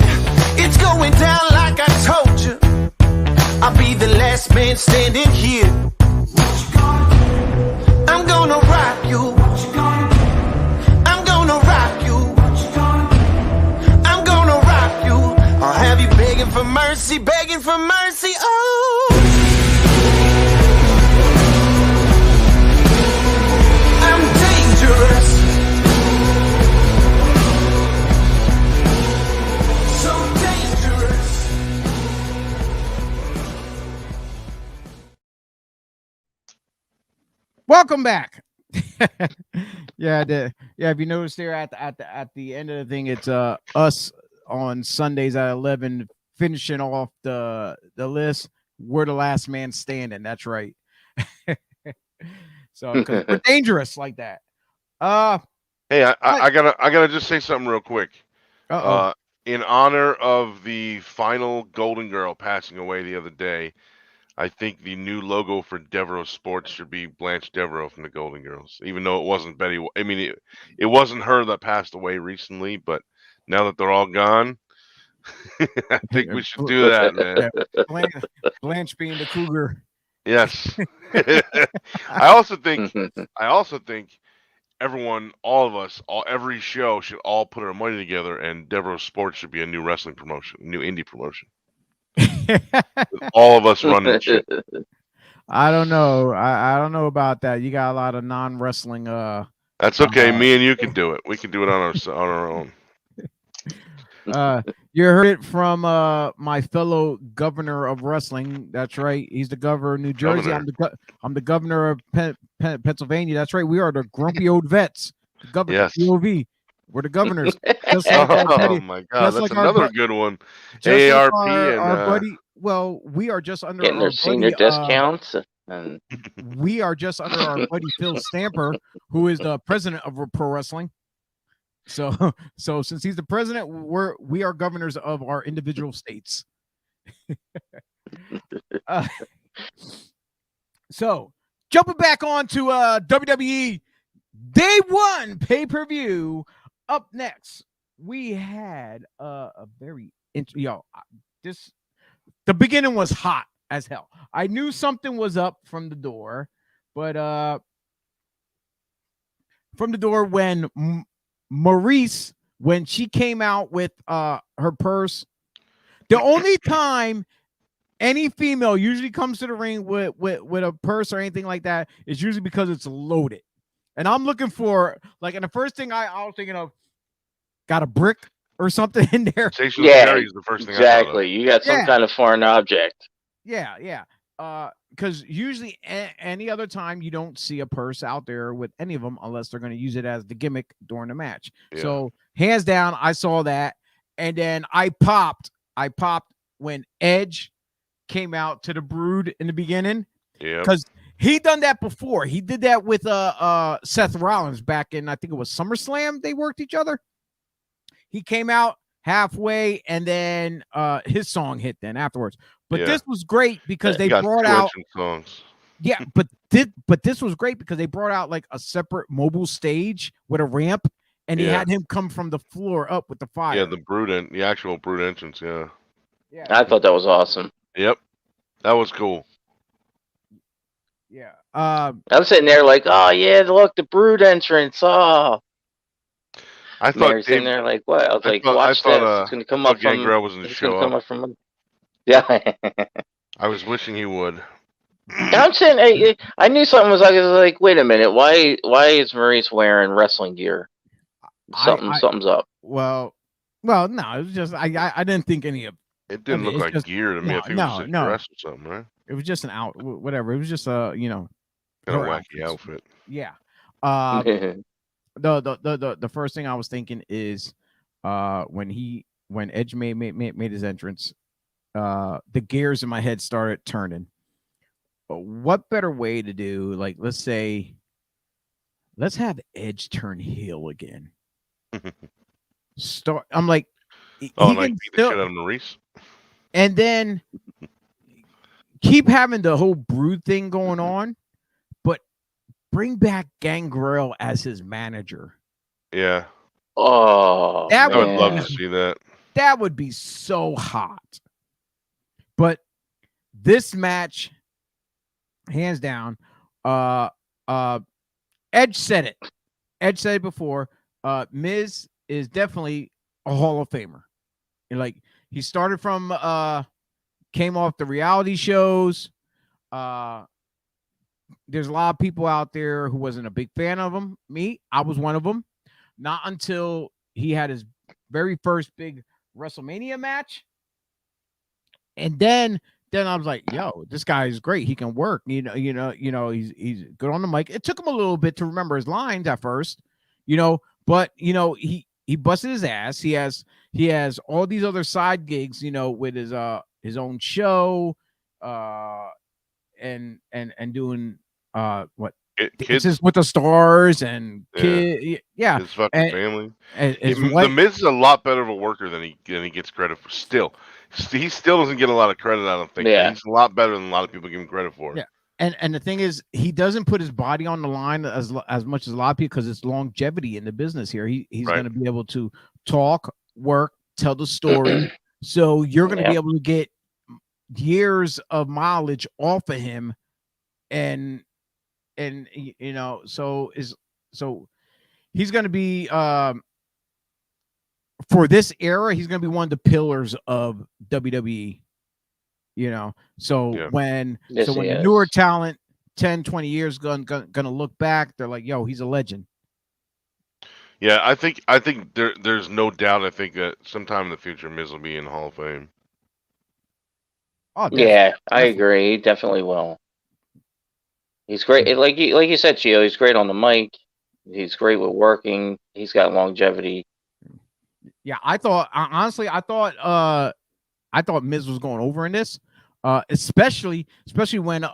It's going down like I told you. I'll be the last man standing here. What you gonna do? I'm gonna rock you. What you gonna do? I'm gonna rock you. What you gonna do? I'm gonna rock you. I'll have you begging for mercy, oh. I'm dangerous. So dangerous. Welcome back. Yeah, if you notice there at the end of the thing, it's us on Sundays at 11 finishing off the list. We're the last man standing. That's right. So because we're dangerous like that. Hey, I gotta just say something real quick. Uh-oh. In honor of the final Golden Girl passing away the other day, I think the new logo for Devereaux Sports should be Blanche Devereaux from the Golden Girls. Even though it wasn't Betty, I mean, it wasn't her that passed away recently, but now that they're all gone, I think we should do that, man. Yeah, Blanche being the cougar. Yes. I also think everyone, all of us, every show should all put our money together, and Devereaux Sports should be a new wrestling promotion, a new indie promotion. All of us running shit. I don't know. I don't know about that. You got a lot of non-wrestling. That's okay. Me and you can do it. We can do it on our own. You heard it from my fellow governor of wrestling. That's right. He's the governor of New Jersey. I'm the governor of Pennsylvania. That's right. We are the grumpy old vets. The governor. Yes. POV. We're the governors. Just like our buddy, oh my God, that's like another good one. Just AARP like and our buddy. Well, we are just under Getting their our senior buddy, discounts. And we are just under our buddy Phil Stamper, who is the president of pro wrestling. So since he's the president, we are governors of our individual states. So jumping back on to WWE Day 1 pay-per-view. Up next, we had a very the beginning was hot as hell. I knew something was up from the door, but from the door when Maurice, when she came out with her purse, the only time any female usually comes to the ring with a purse or anything like that is usually because it's loaded. And I'm looking for, like, and the first thing I was thinking of, got a brick or something in there. Yeah, is the first thing exactly. You got some kind of foreign object. Yeah. Because usually any other time you don't see a purse out there with any of them unless they're going to use it as the gimmick during the match. Yeah. So hands down, I saw that. And then I popped when Edge came out to the Brood in the beginning. Yeah. Because he done that before. He did that with Seth Rollins back in, I think it was SummerSlam. They worked each other. He came out halfway and then his song hit then afterwards. But this was great because they brought out songs. Yeah, but this was great because they brought out like a separate mobile stage with a ramp, and he had him come from the floor up with the fire. Yeah, the actual Brood entrance. Yeah. I thought that was awesome. Yep, that was cool. Yeah. I'm sitting there like, oh yeah, look, the Brood entrance. Oh. I thought Mary's sitting there like, what? I was like, watch this. It's gonna come up from. Gangrel was going to show up. Yeah. I was wishing he would. I'm saying, I knew something was like, wait a minute, why is Maurice wearing wrestling gear? Something's up. Well, no, it was just I didn't think any of it. Didn't look like gear to me. I think it was just a dress or something, right? It was just an whatever. It was just a kind of wacky outfit. Yeah. The first thing I was thinking is when Edge made his entrance, the gears in my head started turning. But what better way to do, like, let's have Edge turn heel again. I'm like, like beat the shit out of Maurice, and then keep having the whole Brood thing going on, but bring back Gangrel as his manager. Yeah. Oh, I would love to see that. That would be so hot. But this match, hands down, Edge said it. Edge said it before. Miz is definitely a Hall of Famer. And like, he started from came off the reality shows. There's a lot of people out there who wasn't a big fan of him. Me, I was one of them. Not until he had his very first big WrestleMania match. And then then I was like, yo, this guy is great. He can work. He's good on the mic. It took him a little bit to remember his lines at first, but he busted his ass. He has all these other side gigs, with his own show, and doing what Kids, Dances with the Stars and Yeah. yeah, his fucking and, family. and his The wife. Miz is a lot better of a worker than he gets credit for. Still, he still doesn't get a lot of credit. I don't think. Yeah. He's a lot better than a lot of people give him credit for. Yeah. And the thing is, he doesn't put his body on the line as much as a lot of people because it's longevity in the business here. He's Right. going to be able to talk, work, tell the story. So you're going to be able to get years of mileage off of him, and so he's going to be for this era. He's going to be one of the pillars of WWE. So when the newer talent 10, 20 years gonna look back, they're like, yo, he's a legend. Yeah, I think there's no doubt. I think that sometime in the future, Miz will be in the Hall of Fame. Oh, Yeah, I agree. He definitely will. He's great. Like you said, Chio, he's great on the mic. He's great with working. He's got longevity. Yeah, I thought Miz was going over in this, especially when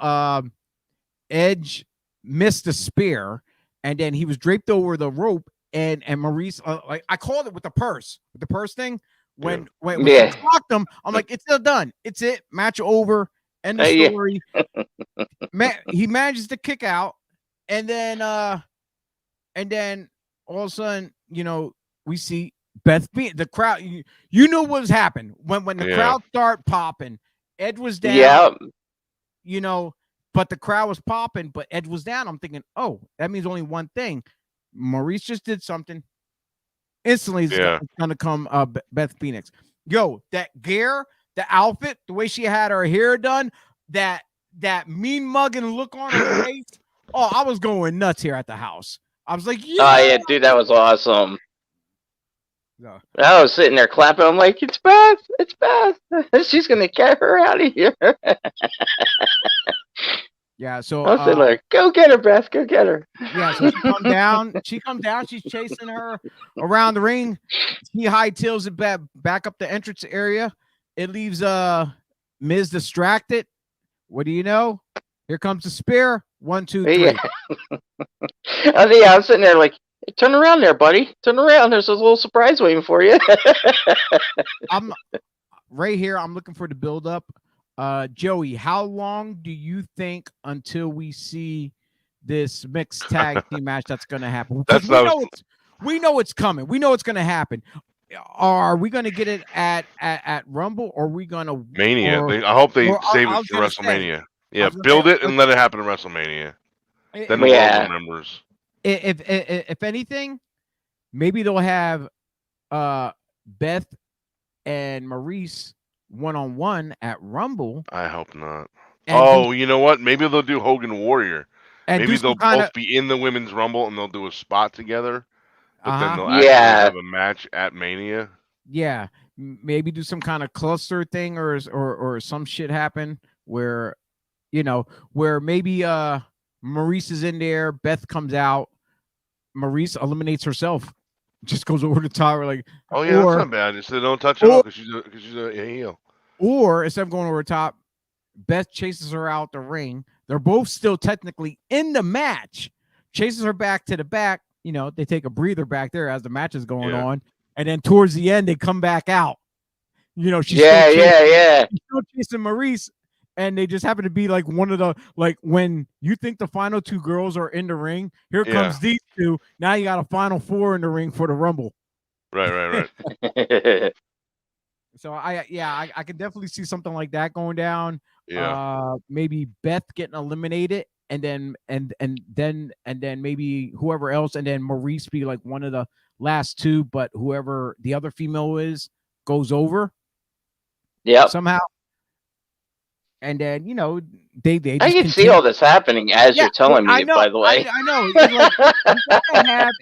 Edge missed the spear, and then he was draped over the rope, and Maurice, like I called it with the purse thing. When she clocked him, I'm like, it's still done. It's it. Match over. End of story. He manages to kick out, and then all of a sudden, we see Beth being the crowd. You knew what was happening when the crowd start popping. Ed was down. But the crowd was popping, but Ed was down. I'm thinking, oh, that means only one thing. Maurice just did something. Instantly, it's going to come Beth Phoenix. Yo, that gear, the outfit, the way she had her hair done, that mean mugging look on her face. Oh, I was going nuts here at the house. I was like, yeah. Oh, yeah, dude, that was awesome. Yeah. I was sitting there clapping. I'm like, it's Beth. It's Beth. She's going to get her out of here. Yeah, so I was like, go get her, Beth. Go get her. Yeah, so she comes down. She's chasing her around the ring. He hightails it back up the entrance area. It leaves Miz distracted. What do you know? Here comes the spear. 1, 2, 3. Yeah. I'm sitting there like, hey, turn around there, buddy. Turn around. There's a little surprise waiting for you. I'm right here. I'm looking for the build up. Joey, how long do you think until we see this mixed tag team match that's going to happen? We know it's coming. We know it's going to happen. Are we going to get it at Rumble, or are we going to Mania? I hope they save it for WrestleMania. Build it and let it happen in WrestleMania. Then the world remembers. If anything, maybe they'll have Beth and Maurice one-on-one at Rumble. I hope not. You know what? Maybe they'll do Hogan Warrior. Maybe they'll both be in the Women's Rumble and they'll do a spot together. But then they'll actually have a match at Mania. Yeah. Maybe do some kind of cluster thing or some shit happen where, where maybe Maurice is in there, Beth comes out, Maurice eliminates herself. Just goes over the top, like, that's not bad. Just don't touch her because she's a heel. Or instead of going over the top, Beth chases her out the ring. They're both still technically in the match. Chases her back to the back. They take a breather back there as the match is going on, and then towards the end they come back out. She's still chasing Maurice, and they just happen to be like one of the when you think the final two girls are in the ring, here comes these two. Now you got a final four in the ring for the Rumble. Right. So I can definitely see something like that going down. Yeah. Maybe Beth getting eliminated, and then maybe whoever else, and then Maurice be like one of the last two, but whoever the other female is goes over. Yeah. Somehow. And then they I can see all this happening as you're telling me. By the way, I know. You gotta have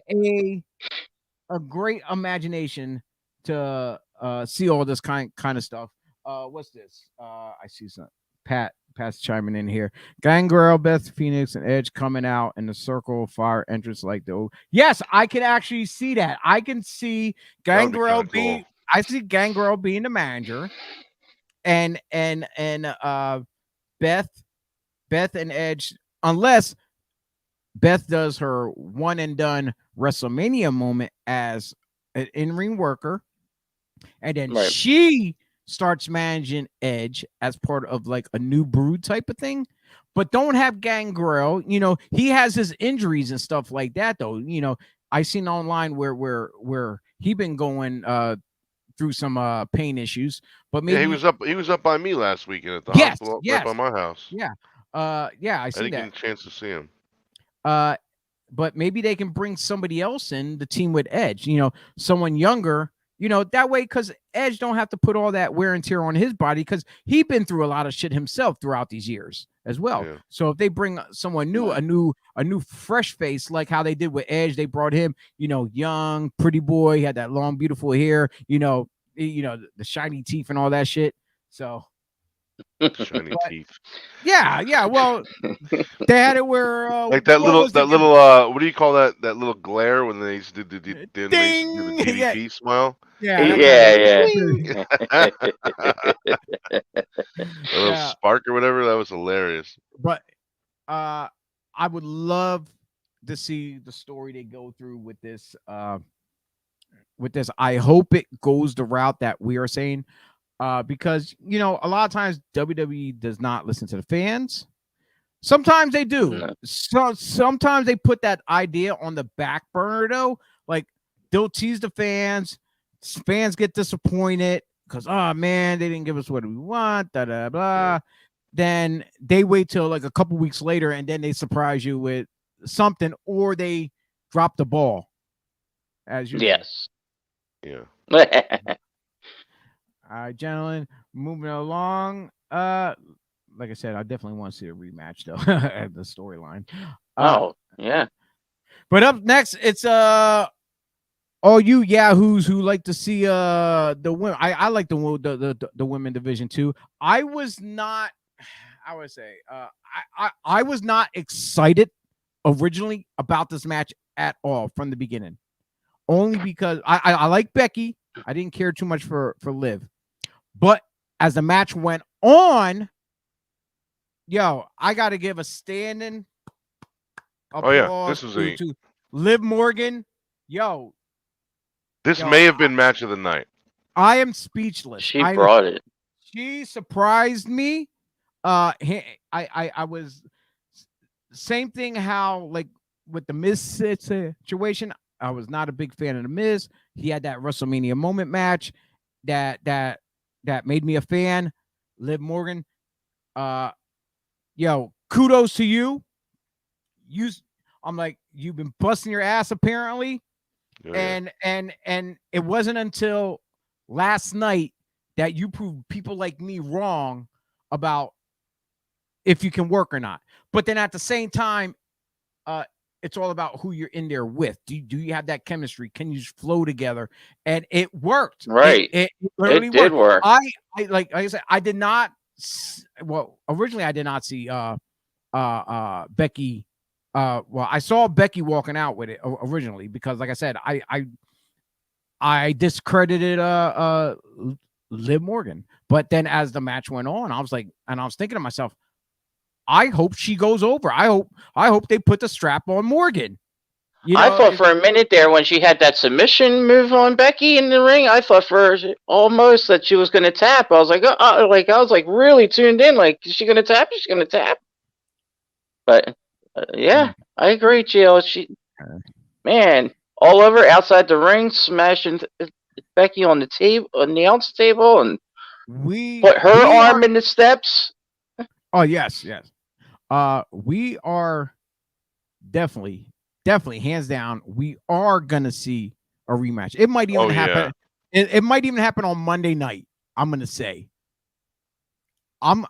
a great imagination to see all this kind of stuff. What's this? I see something. Pat's chiming in here. Gangrel, Beth Phoenix, and Edge coming out in the Circle of Fire entrance like the old. Yes, I can actually see that. I can see That would be Gangrel kinda being. cool. I see Gangrel being the manager, and Beth and Edge, unless Beth does her one and done WrestleMania moment as an in-ring worker, and then Right. she starts managing Edge as part of like a new brood type of thing. But don't have Gangrel. You know, he has his injuries and stuff like that, though. You know, I seen online where he been going through some pain issues. But maybe He was up by me last weekend at the yes, hospital right yes, by my house. yeah, yeah, I I see didn't get that. a chance to see him. But maybe they can bring somebody else in the team with Edge, you know, someone younger, you know, that way, because Edge don't have to put all that wear and tear on his body, because he's been through a lot of shit himself throughout these years as well. Yeah. So if they bring someone new, a new fresh face, like how they did with Edge, they brought him, you know, young, pretty boy, he had that long, beautiful hair, you know, the shiny teeth and all that shit. So Shiny But- teeth. yeah, well, they had it where Like that what was it? little what do you call that little glare when they used to do the Ding! Yeah. DDP smile? Yeah, that Yeah, kinda- yeah. A little Yeah. spark or whatever. That was hilarious. But I would love to see the story they go through with this. I hope it goes the route that we are saying, because you know a lot of times WWE does not listen to the fans. Sometimes they do. No. So sometimes they put that idea on the back burner though. Like they'll tease the fans. Fans get disappointed because oh man, they didn't give us what we want. Da da blah. Then they wait till like a couple weeks later and then they surprise you with something, or they drop the ball. As usual. Yes. Yeah. All right, gentlemen, moving along. Like I said, I definitely want to see a rematch though at the storyline. Oh, yeah. But up next, it's all you yahoos who like to see the women. I like the women division too. I was not. I would say I was not excited originally about this match at all from the beginning. Only because I like Becky. I didn't care too much for Liv. But as the match went on, yo, I got to give a standing applause this is to Liv Morgan. Yo, This may have been match of the night. I am speechless. She brought it. She surprised me. I was same thing how like with the Miz situation. I was not a big fan of the Miz. He had that WrestleMania moment match that made me a fan. Liv Morgan, yo, kudos to you. I'm like, you've been busting your ass apparently, and it wasn't until last night that you proved people like me wrong about if you can work or not. But then at the same time, it's all about who you're in there with. Do you have that chemistry? Can you just flow together? And it worked. Right. It literally did work. I like I said, I did not. Well, originally I did not see Becky. Well, I saw Becky walking out with it originally because, like I said, I discredited Liv Morgan. But then as the match went on, I was thinking to myself, I hope she goes over. I hope they put the strap on Morgan. You know, I thought for a minute there when she had that submission move on Becky in the ring, I thought for almost that she was going to tap. I was like, I was really tuned in. Like, is she going to tap? Is she going to tap? But yeah, I agree, Gio. She, man, all over outside the ring, smashing Becky on the table, on the announce table, and put her arm in the steps. Oh yes. We are definitely hands down. We are gonna see a rematch. It might even happen. It might even happen on Monday night. I'm gonna say. I'm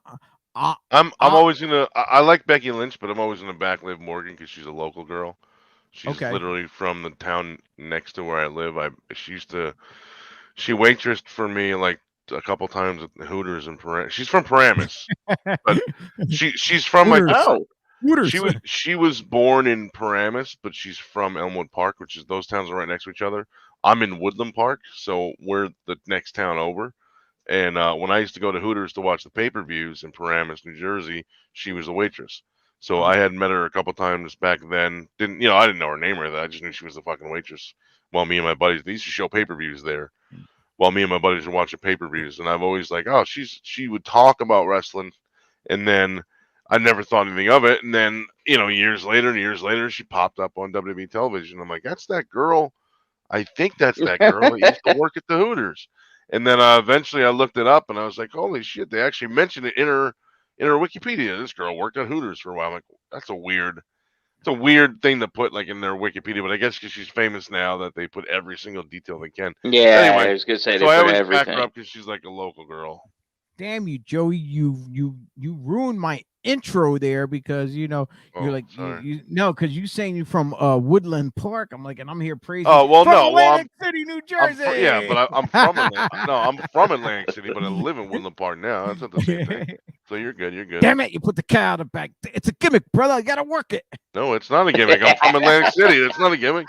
always gonna. I like Becky Lynch, but I'm always gonna back Liv Morgan because she's a local girl. She's literally from the town next to where I live. She waitressed for me like a couple times at the Hooters in Paramus. She's from Paramus, but she's from like Hooters. Oh, Hooters. she was born in Paramus, but she's from Elmwood Park, which is those towns are right next to each other. I'm in Woodland Park, so we're the next town over. And when I used to go to Hooters to watch the pay-per-views in Paramus, New Jersey, she was the waitress. So I had met her a couple times back then. I didn't know her name or that. I just knew she was the fucking waitress. While me and my buddies, they used to show pay-per-views there. While me and my buddies were watching pay-per-views, and I've always like, oh, she would talk about wrestling, and then I never thought anything of it. And then years later, she popped up on WWE television. I'm like, that's that girl. I think that's that girl that used to work at the Hooters. And then eventually I looked it up and I was like, holy shit, they actually mentioned it in her Wikipedia. This girl worked at Hooters for a while. I'm like, it's a weird thing to put like in their Wikipedia, but I guess because she's famous now that they put every single detail they can. yeah. Anyway, I was gonna say they So I put always back everything. her up because she's like a local girl. Damn you, Joey! You ruined my intro there because Oh, you're like sorry. because you saying you from Woodland Park. I'm like, and I'm here praising. Oh well, from no, well Atlantic City, New Jersey. I'm from Atlantic. No, I'm from Atlantic City, but I live in Woodland Park now. That's not the same thing. So you're good. You're good. Damn it! You put the cat out the back. It's a gimmick, brother. You gotta work it. No, it's not a gimmick. I'm from Atlantic City. It's not a gimmick.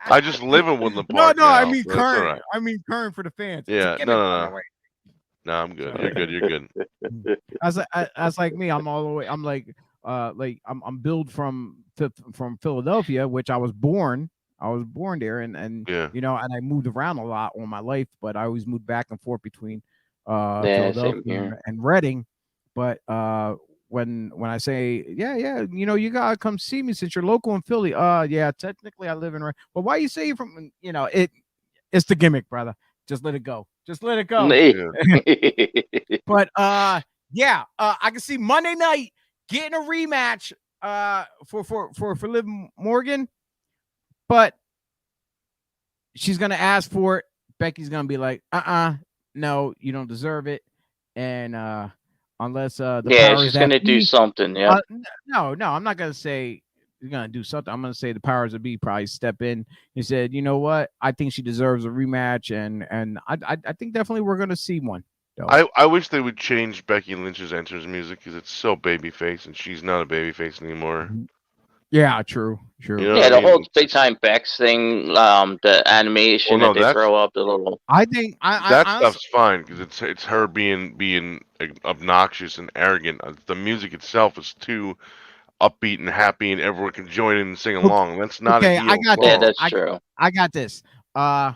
I just live in Woodland No, Park. no. I now, mean so it's all current. right. I mean current for the fans. It's a Yeah, gimmick, no. by the way. No, I'm good. You're good. You're good. As like me, I'm all the way. I'm like I'm billed from Philadelphia, which I was born. I was born there, and Yeah. and I moved around a lot all my life, but I always moved back and forth between Yeah, same Philadelphia here. and Reading. But when I say yeah, you gotta come see me since you're local in Philly. Yeah, technically I live in Reading. But why you say you're from? It's the gimmick, brother. Just let it go. Just let it go. But yeah, I can see Monday night getting a rematch for Liv Morgan, but she's gonna ask for it. Becky's gonna be like, no, you don't deserve it. And unless the Yeah, powers she's that gonna do be, something. Yeah. no, I'm not gonna say you're gonna do something. I'm gonna say the powers that be probably step in and said, you know what, I think she deserves a rematch, and I think definitely we're gonna see one. though. I wish they would change Becky Lynch's entrance music because it's so babyface, and she's not a babyface anymore. Yeah, true. You know Yeah, what I the mean? whole It's big just- time Bex thing, the animation Well, no, that they that's- throw up, the little. I think that I stuff's fine because it's her being obnoxious and arrogant. The music itself is too upbeat and happy, and everyone can join in and sing along. That's not okay, a heel I got song. Yeah, that. that's true. I got this. How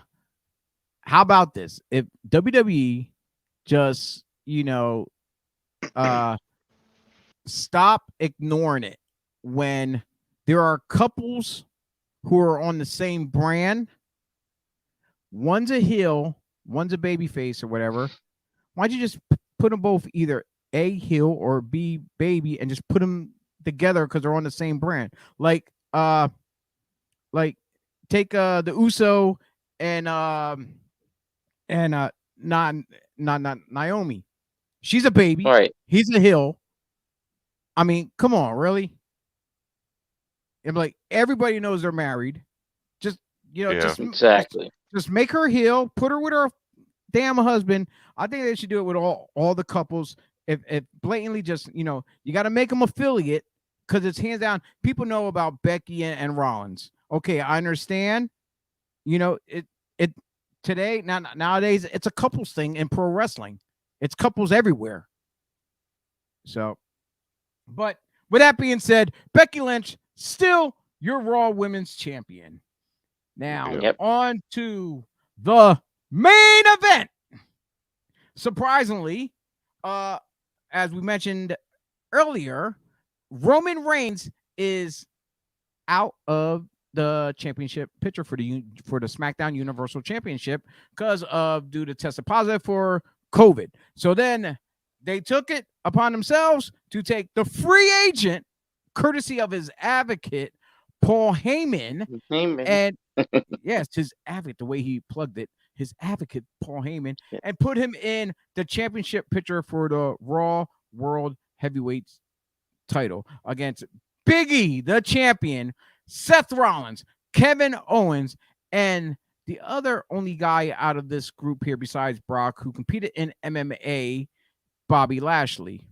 about this? If WWE just, stop ignoring it when there are couples who are on the same brand. One's a heel, one's a baby face or whatever. Why don't you just put them both either A, heel, or B, baby, and just put them together because they're on the same brand? Like take the Uso and not Naomi. She's a baby. All right. He's a heel. I mean, come on, really? I'm like, everybody knows they're married. Just Yeah. Exactly. just make her heel, put her with her damn husband. I think they should do it with all the couples. If blatantly just, you got to make them affiliate because it's hands down. People know about Becky and Rollins. Okay, I understand. It today nowadays it's a couples thing in pro wrestling. It's couples everywhere. So, but with that being said, Becky Lynch still your Raw Women's Champion. Now Yep. on to the main event. Surprisingly, as we mentioned earlier, Roman Reigns is out of the championship picture for the SmackDown Universal Championship because of due to tested positive for COVID. So then they took it upon themselves to take the free agent, courtesy of his advocate Paul Heyman, and yes, his advocate, the way he plugged it, his advocate Paul Heyman, and put him in the championship picture for the Raw World Heavyweight title against Big E, the champion, Seth Rollins, Kevin Owens, and the other only guy out of this group here besides Brock who competed in MMA, Bobby Lashley.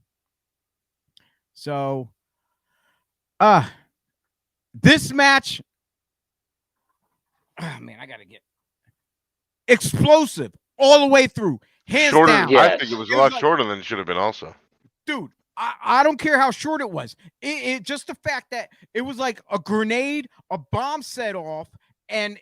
So, this match, oh man, I gotta get explosive all the way through, hands Shorter. down. Yeah. I think it was a It lot was like- shorter than it should have been. Also, Dude, I don't care how short it was. It just the fact that it was like a grenade, a bomb set off, and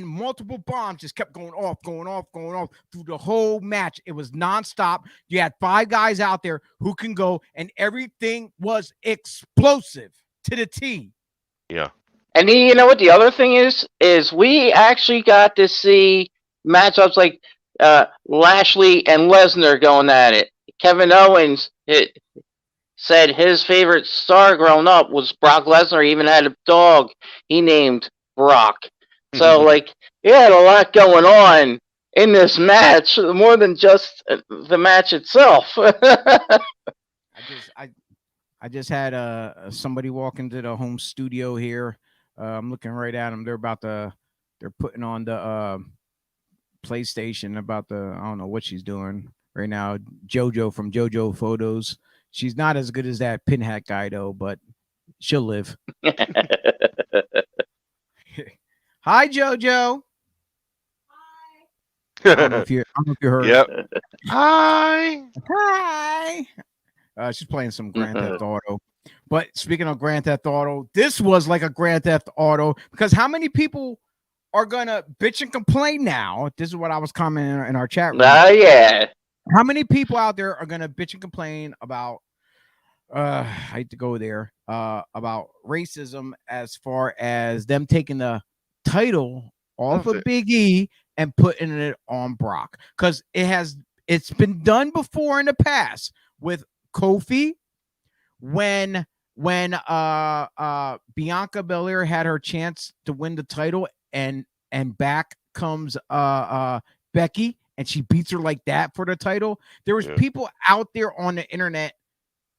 multiple bombs just kept going off through the whole match. It was nonstop. You had 5 guys out there who can go, and everything was explosive to the T. yeah. And you know what the other thing is we actually got to see matchups like Lashley and Lesnar going at it. Kevin Owens said his favorite star growing up was Brock Lesnar. He even had a dog he named Brock. So, like, he had a lot going on in this match, more than just the match itself. I just had somebody walk into the home studio here. I'm looking right at them. They're putting on the PlayStation about I don't know what she's doing right now. JoJo from JoJo Photos. She's not as good as that Pinhead guy though, but she'll live. Hi, JoJo. I don't know if you heard. Yep. Hi. Hi. She's playing some Grand Theft Auto. But speaking of Grand Theft Auto, this was like a Grand Theft Auto because how many people are gonna bitch and complain now? This is what I was commenting in our chat room. Yeah. How many people out there are gonna bitch and complain about I hate to go there about racism as far as them taking the title off of Big E and putting it on Brock? Because it's been done before in the past with Kofi when Bianca Belair had her chance to win the title and back comes Becky and she beats her like that for the title. There was people out there on the internet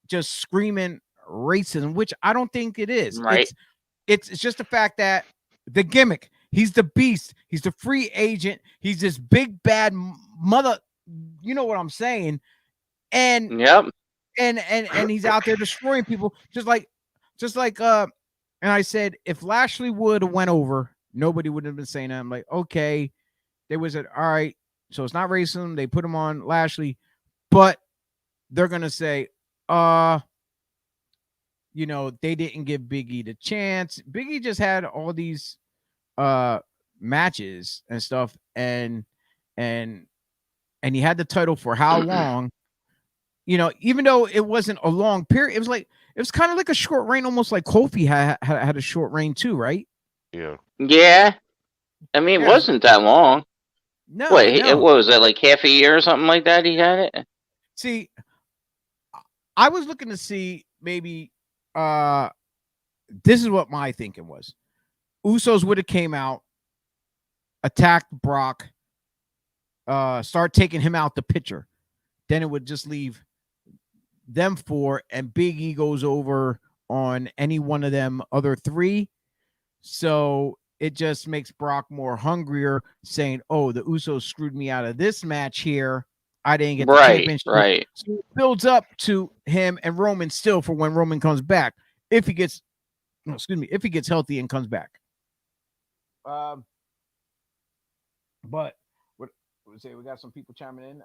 just screaming racism, which I don't think it is. Right. It's just the fact that the gimmick, he's the beast, he's the free agent, he's this big bad mother, you know what I'm saying? And yep. And he's out there destroying people just like and I said if Lashley would have went over, nobody would have been saying that. I'm like, okay, they was all right, so it's not racism, they put him on Lashley, but they're gonna say you know, they didn't give Big E the chance. Big E just had all these matches and stuff, and he had the title for how long? You know, even though it wasn't a long period, it was kind of like a short reign, almost like Kofi had a short reign too, right? Yeah. Yeah. I mean, it wasn't that long. No. Wait, what was that, like half a year or something like that he had it? See, I was looking to see maybe this is what my thinking was. Usos would have came out, attacked Brock, start taking him out the picture. Then it would just leave them 4, and Big E goes over on any one of them other 3. So it just makes Brock more hungrier, saying, "Oh, the Usos screwed me out of this match here. I didn't get the championship." Right. So it builds up to him and Roman still for when Roman comes back, if he gets healthy and comes back. But what we say? We got some people chiming in.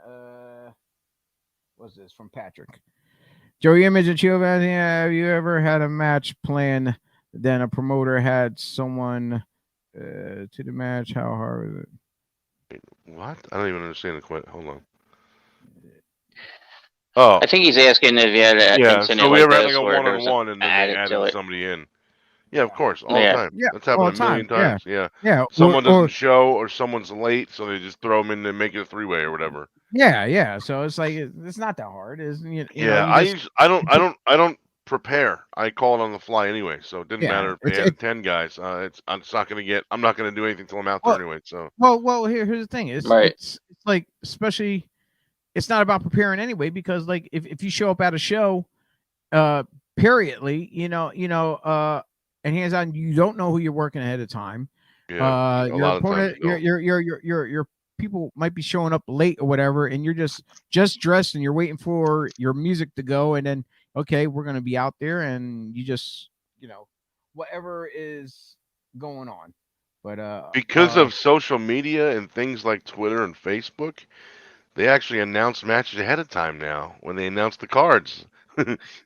What's this from Patrick? Joey Image and Giovanni, have you ever had a match plan? Then a promoter had someone to the match. How hard was it? What? I don't even understand the question. Hold on. Oh, I think he's asking if you had an incident so we like ever had this like a where there was one-on-one and then they added to added it. somebody in. Yeah, of course, all the Yeah. time. Yeah, That's happened all a million the time, times. Yeah. Yeah. Someone doesn't show or someone's late, so they just throw them in and make it a 3-way or whatever. Yeah. So it's like it's not that hard, isn't it? I don't prepare. I call it on the fly anyway, so it didn't matter if they had 10 guys. I'm not gonna do anything till I'm out there anyway. So here's the thing: it's like, especially, it's not about preparing anyway, because like if you show up at a show, periodly, and hands on, you don't know who you're working ahead of time. Yeah, a Your lot of times opponent, you don't. your people might be showing up late or whatever, and you're just dressed and you're waiting for your music to go, and then okay, we're gonna be out there, and you just whatever is going on. But Because of social media and things like Twitter and Facebook, they actually announce matches ahead of time now when they announce the cards.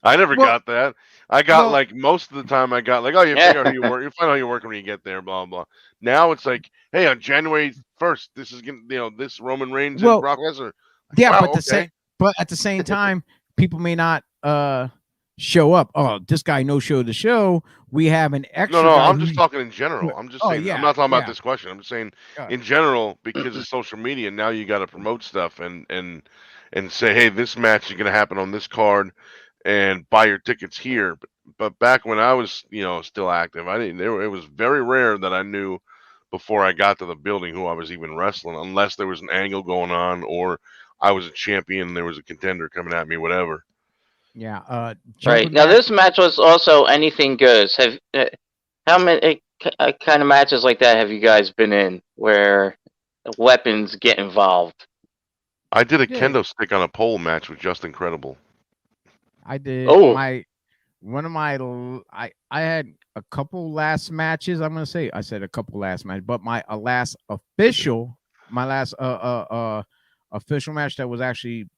I never well, got that. I got well, like most of the time I got like, oh, you figure out who you work, you find out you're working when you get there, blah blah. Now it's like, hey, on January 1st, this is gonna, this Roman Reigns and well, Brock Lesnar. yeah, Wow, but okay. at the same time, people may not show up. Oh, this guy no show the show. We have an extra No, guy I'm just who. talking in general. I'm just Oh saying. I'm yeah, not talking about yeah. this question. I'm just saying Uh, in general because of social media. Now you got to promote stuff and say, hey, this match is going to happen on this card, and buy your tickets here. But back when I was still active, I didn't. It was very rare that I knew before I got to the building who I was even wrestling, unless there was an angle going on or I was a champion and there was a contender coming at me, whatever. yeah. Right. Jumping Now, back. this match was also anything goes. How many kind of matches like that have you guys been in where weapons get involved? I did a Yeah, kendo stick on a pole match with Just Incredible. I did Oh, I had a couple last matches. I'm gonna say I said a couple last matches, but my last official official match that was actually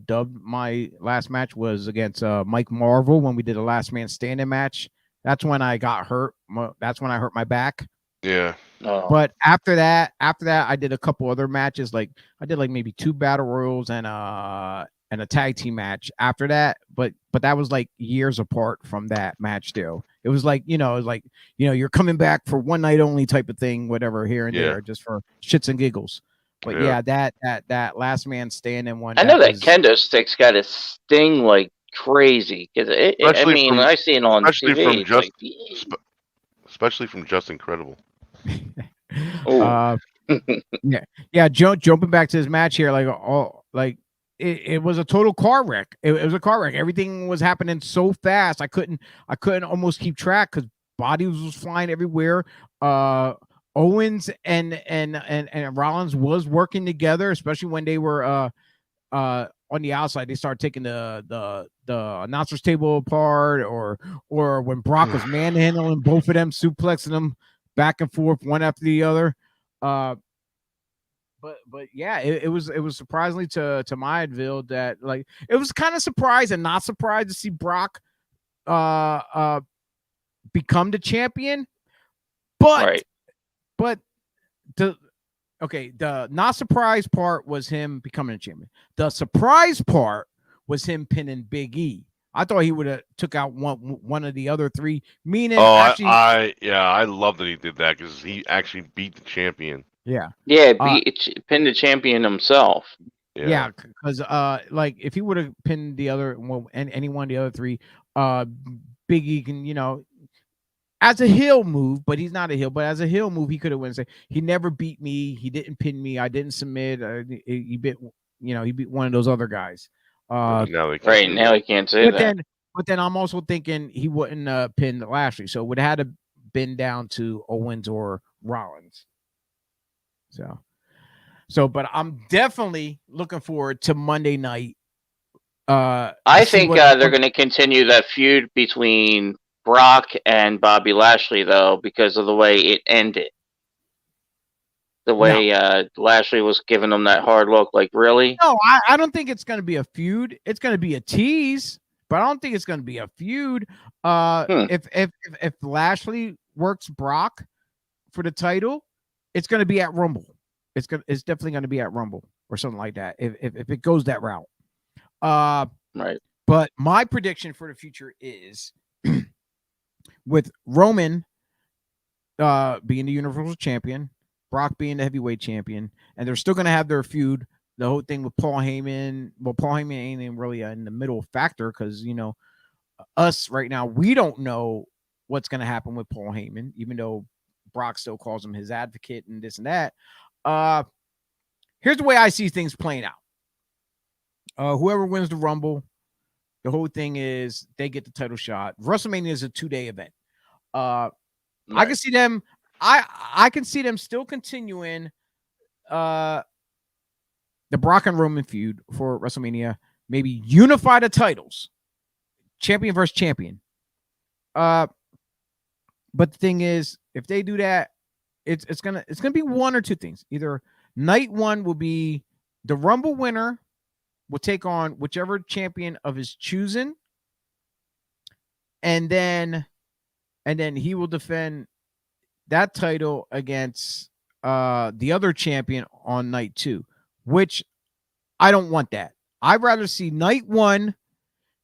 dubbed my last match was against Mike Marvel when we did a last man standing match. That's when I got hurt. That's when I hurt my back. Yeah. oh, But after that, I did a couple other matches. Like I did like maybe 2 battle royals and a tag team match after that. But that was like years apart from that match. Still, it was like you're coming back for one night only type of thing, whatever here and Yeah. there, just for shits and giggles. But Yeah. that last man standing one. I know that was, kendo stick's got a sting like crazy. Cause I Especially mean, from I see it on especially TV. from It's like, especially from Just Incredible. oh, Jumping back to this match here, it was a total car wreck. It was a car wreck. Everything was happening so fast. I couldn't almost keep track because bodies was flying everywhere. Owens and Rollins was working together, especially when they were on the outside. They started taking the announcers table apart, or when Brock was manhandling both of them, suplexing them back and forth one after the other. But yeah, it was surprisingly to Myadville that like it was kind of surprised and not surprised to see Brock become the champion, but right. the not surprise part was him becoming a champion. The surprise part was him pinning Big E. I thought he would have took out one of the other 3. Meaning, actually, I love that he did that because he actually beat the champion. yeah, Pin the champion himself. yeah, because like if he would have pinned the other any one of the other 3, Big E can as a heel move, but he's not a heel. But as a heel move, he could have went and say he never beat me. He didn't pin me. I didn't submit. He beat he beat one of those other guys. Now Now he can't say that. But then I'm also thinking he wouldn't pin Lashley, so it would have had to been down to Owens or Rollins. But I'm definitely looking forward to Monday night. I think they're going to continue that feud between Brock and Bobby Lashley, though, because of the way it ended. The way Lashley was giving him that hard look, like, really? No, I don't think it's going to be a feud. It's going to be a tease, but I don't think it's going to be a feud. If Lashley works Brock for the title, it's going to be at Rumble. It's definitely going to be at Rumble or something like that. If it goes that route, right. But my prediction for the future is with Roman being the Universal Champion, Brock being the heavyweight champion, and they're still going to have their feud. The whole thing with Paul Heyman. Well, Paul Heyman ain't even really in the middle factor because us right now we don't know what's going to happen with Paul Heyman, even though Brock still calls him his advocate and this and that. Here's the way I see things playing out. Whoever wins the Rumble, the whole thing is they get the title shot. WrestleMania is a 2-day event. Right. I can see them. I can see them still continuing the Brock and Roman feud for WrestleMania. Maybe unify the titles, champion versus champion. But the thing is, if they do that, it's gonna be one or two things. Either night one will be the Rumble winner will take on whichever champion of his choosing, and then he will defend that title against the other champion on night two, which I don't want that. I'd rather see night one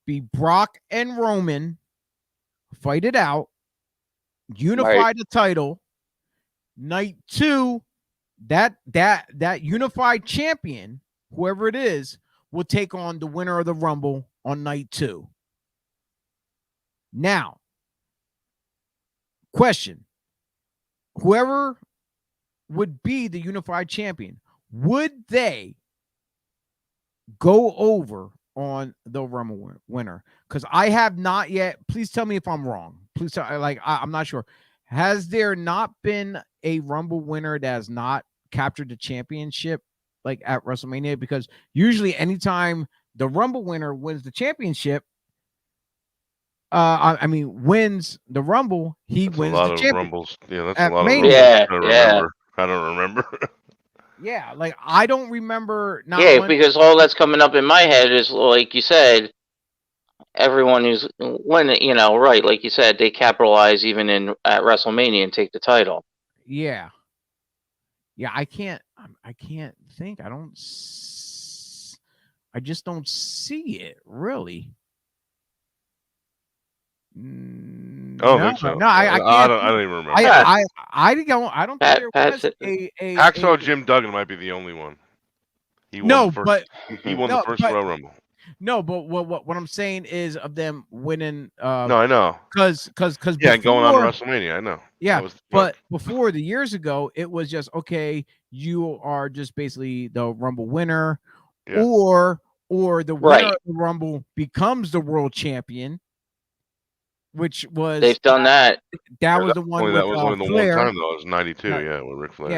be Brock and Roman fight it out, unify the title. Night two, that unified champion, whoever it is, will take on the winner of the Rumble on night two. Now, question. Whoever would be the unified champion, would they go over on the Rumble winner? Because I have not yet. Please tell me if I'm wrong. Please tell. I'm not sure. Has there not been a Rumble winner that has not captured the championship like at WrestleMania? Because usually anytime the Rumble winner wins the championship, wins the Rumble, he wins the championship. Rumbles. Yeah, that's at a lot Mania. of Rumbles. I don't remember. Yeah, like I don't remember. Because all that's coming up in my head is, like you said, everyone who's winning, right? Like you said, they capitalize even at WrestleMania and take the title. Yeah. I can't think. I just don't see it really. Think so. No, I can't. I don't even remember. I don't think there was a Hacksaw Jim Duggan might be the only one. He won the first Royal Rumble. No, but what I'm saying is of them winning. No, I know. Because going on to WrestleMania, I know. Yeah, before the years ago, it was just okay. You are just basically the Rumble winner, or the winner of the Rumble becomes the world champion. Which was they've done that. That was the one. That was only the one Flair. time though. It was '92, with Ric Flair.